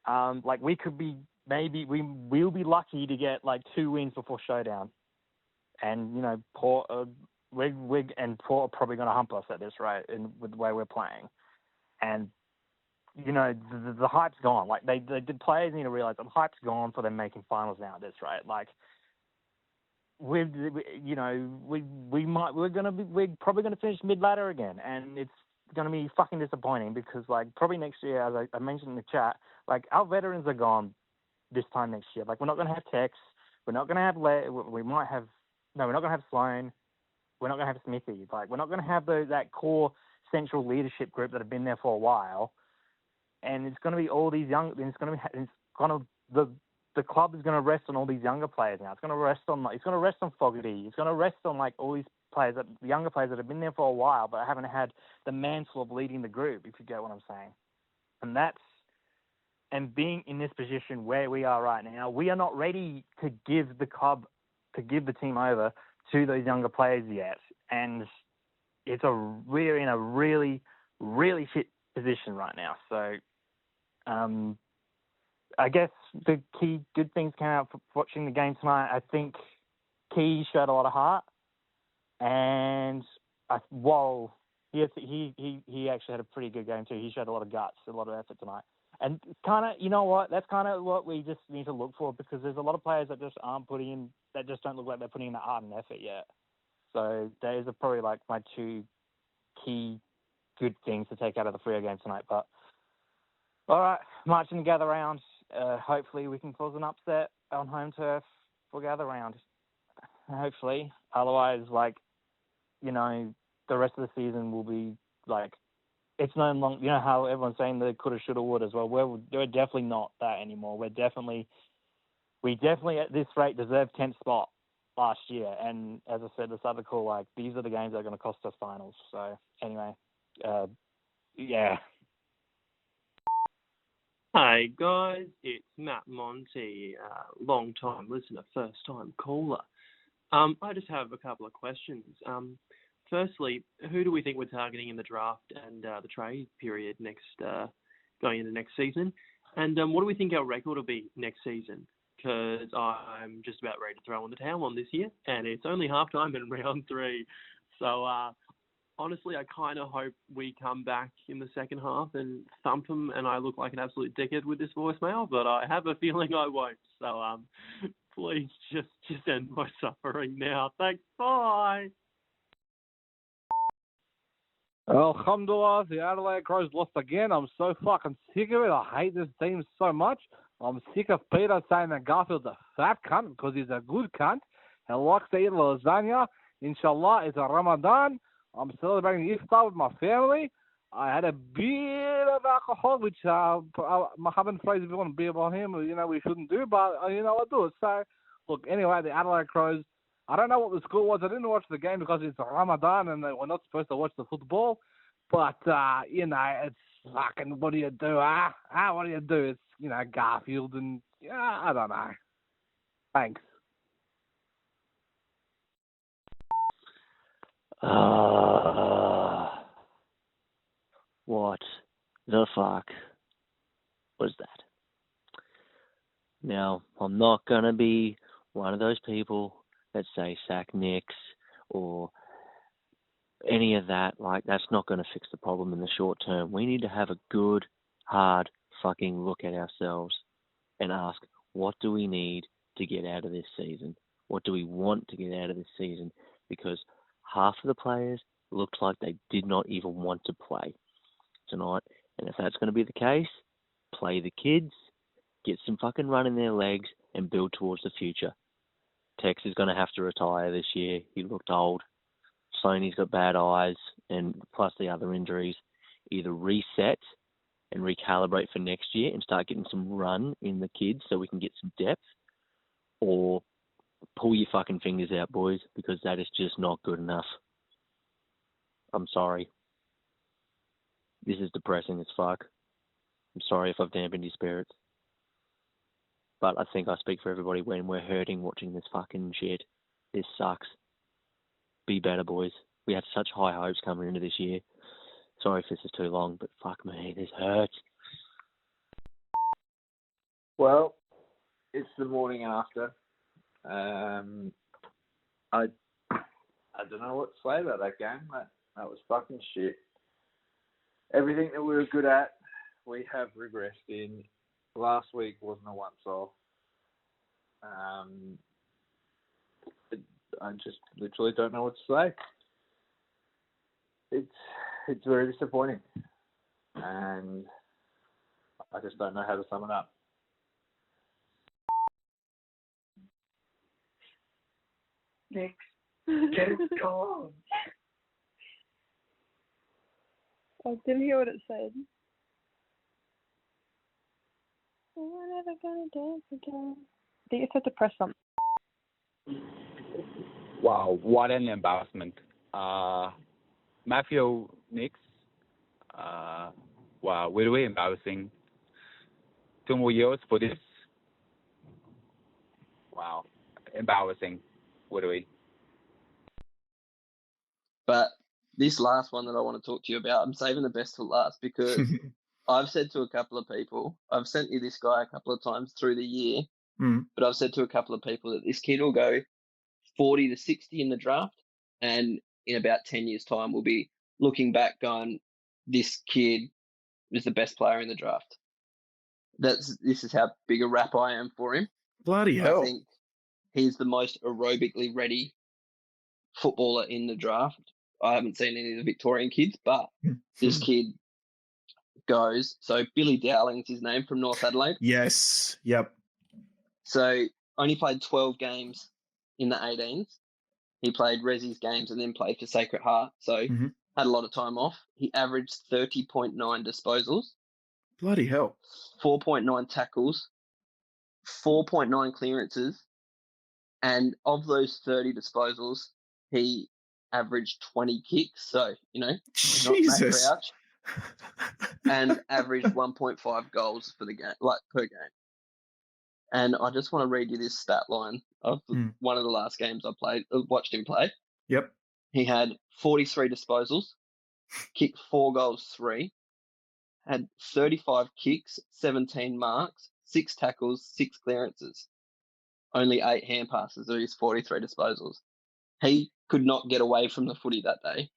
Like we could be, we'll be lucky to get like 2 wins before showdown. And Port are probably going to hump us at this rate with the way we're playing. And the hype's gone. Like the players need to realize the hype's gone for them making finals now at this rate. Like we're probably gonna finish mid ladder again, and it's gonna be fucking disappointing because like probably next year, as I mentioned in the chat, like our veterans are gone this time next year. Like we're not gonna have Tex, we're not gonna have we're not gonna have Sloan, we're not gonna have Smithy. Like we're not gonna have that core central leadership group that have been there for a while. And it's going to be all these young. The club is going to rest on all these younger players now. It's going to rest on Fogarty. It's going to rest on like all these players, the younger players that have been there for a while but haven't had the mantle of leading the group. If you get what I'm saying, and being in this position where we are right now, we are not ready to give the team over to those younger players yet, and we're in a really, really shit position right now. So. I guess the key good things came out from watching the game tonight. I think Key showed a lot of heart, and he actually had a pretty good game too. He showed a lot of guts, a lot of effort tonight, and kind of that's kind of what we just need to look for because there's a lot of players that just don't look like they're putting in the heart and effort yet. So those are probably like my 2 key good things to take out of the Freo game tonight, but. All right, marching to gather round. Hopefully we can cause an upset on home turf for gather round. Hopefully. Otherwise, the rest of the season will be like, it's no longer, how everyone's saying they coulda, shoulda, woulda as well. We're definitely not that anymore. We definitely at this rate deserve 10th spot last year. And as I said, this other call, like these are the games that are going to cost us finals. So anyway, yeah. Hey guys, it's Matt Monty, long time listener, first time caller. I just have a couple of questions. Firstly, who do we think we're targeting in the draft and the trade period next going into next season. And what do we think our record will be next season? Because I'm just about ready to throw in the towel on this year, and it's only halftime in round 3. So honestly, I kind of hope we come back in the second half and thump them, and I look like an absolute dickhead with this voicemail, but I have a feeling I won't. So please just end my suffering now. Thanks. Bye. Alhamdulillah, the Adelaide Crows lost again. I'm so fucking sick of it. I hate this team so much. I'm sick of Peter saying that Garfield's a fat cunt because he's a good cunt. He likes to eat lasagna. Inshallah, it's a Ramadan. I'm celebrating Iftar with my family. I had a bit of alcohol, which Mohammed Fraser, if you want to be about him, we shouldn't do, but, I do it. So, look, anyway, the Adelaide Crows, I don't know what the score was. I didn't watch the game because it's Ramadan and we're not supposed to watch the football. But, it's fucking, what do you do, what do you do? It's, Garfield and, I don't know. Thanks. What the fuck was that? Now, I'm not going to be one of those people that say sack Nicks or any of that. Like, that's not going to fix the problem in the short term. We need to have a good, hard fucking look at ourselves and ask, what do we need to get out of this season? What do we want to get out of this season? Because half of the players looked like they did not even want to play tonight. And if that's going to be the case, play the kids, get some fucking run in their legs, and build towards the future. Tex is going to have to retire this year. He looked old. Sony's got bad eyes, and plus the other injuries. Either reset and recalibrate for next year and start getting some run in the kids so we can get some depth, or pull your fucking fingers out, boys, because that is just not good enough. I'm sorry. This is depressing as fuck. I'm sorry if I've dampened your spirits. But I think I speak for everybody when we're hurting watching this fucking shit. This sucks. Be better, boys. We had such high hopes coming into this year. Sorry if this is too long, but fuck me, this hurts. Well, it's the morning after. I don't know what to say about that game. That was fucking shit. Everything that we were good at, we have regressed in. Last week wasn't a once-off. I just literally don't know what to say. It's very disappointing, and I just don't know how to sum it up. Next. Get gone. I didn't hear what it said. We're never gonna dance again. I think you said to press something. Wow, what an embarrassment. Matthew Nicks, wow, really embarrassing. 2 more years for this. Wow, embarrassing, really. But this last one that I want to talk to you about, I'm saving the best for last because I've said to a couple of people, I've sent you this guy a couple of times through the year, but I've said to a couple of people that this kid will go 40 to 60 in the draft, and in about 10 years' time, we'll be looking back going, this kid was the best player in the draft. This is how big a rap I am for him. Bloody hell. I think he's the most aerobically ready footballer in the draft. I haven't seen any of the Victorian kids, but this kid goes. So Billy Dowling's his name, from North Adelaide. Yes. Yep. So only played 12 games in the 18s. He played Resi's games and then played for Sacred Heart. So had a lot of time off. He averaged 30.9 disposals. Bloody hell. 4.9 tackles, 4.9 clearances, and of those 30 disposals, he averaged 20 kicks. So, Jesus. Not Matt Crouch, and averaged 1.5 goals for the game, per game. And I just want to read you this stat line of one of the last games I watched him play. Yep. He had 43 disposals, kicked 4 goals, 3, had 35 kicks, 17 marks, 6 tackles, 6 clearances, only 8 hand passes of his 43 disposals. He could not get away from the footy that day.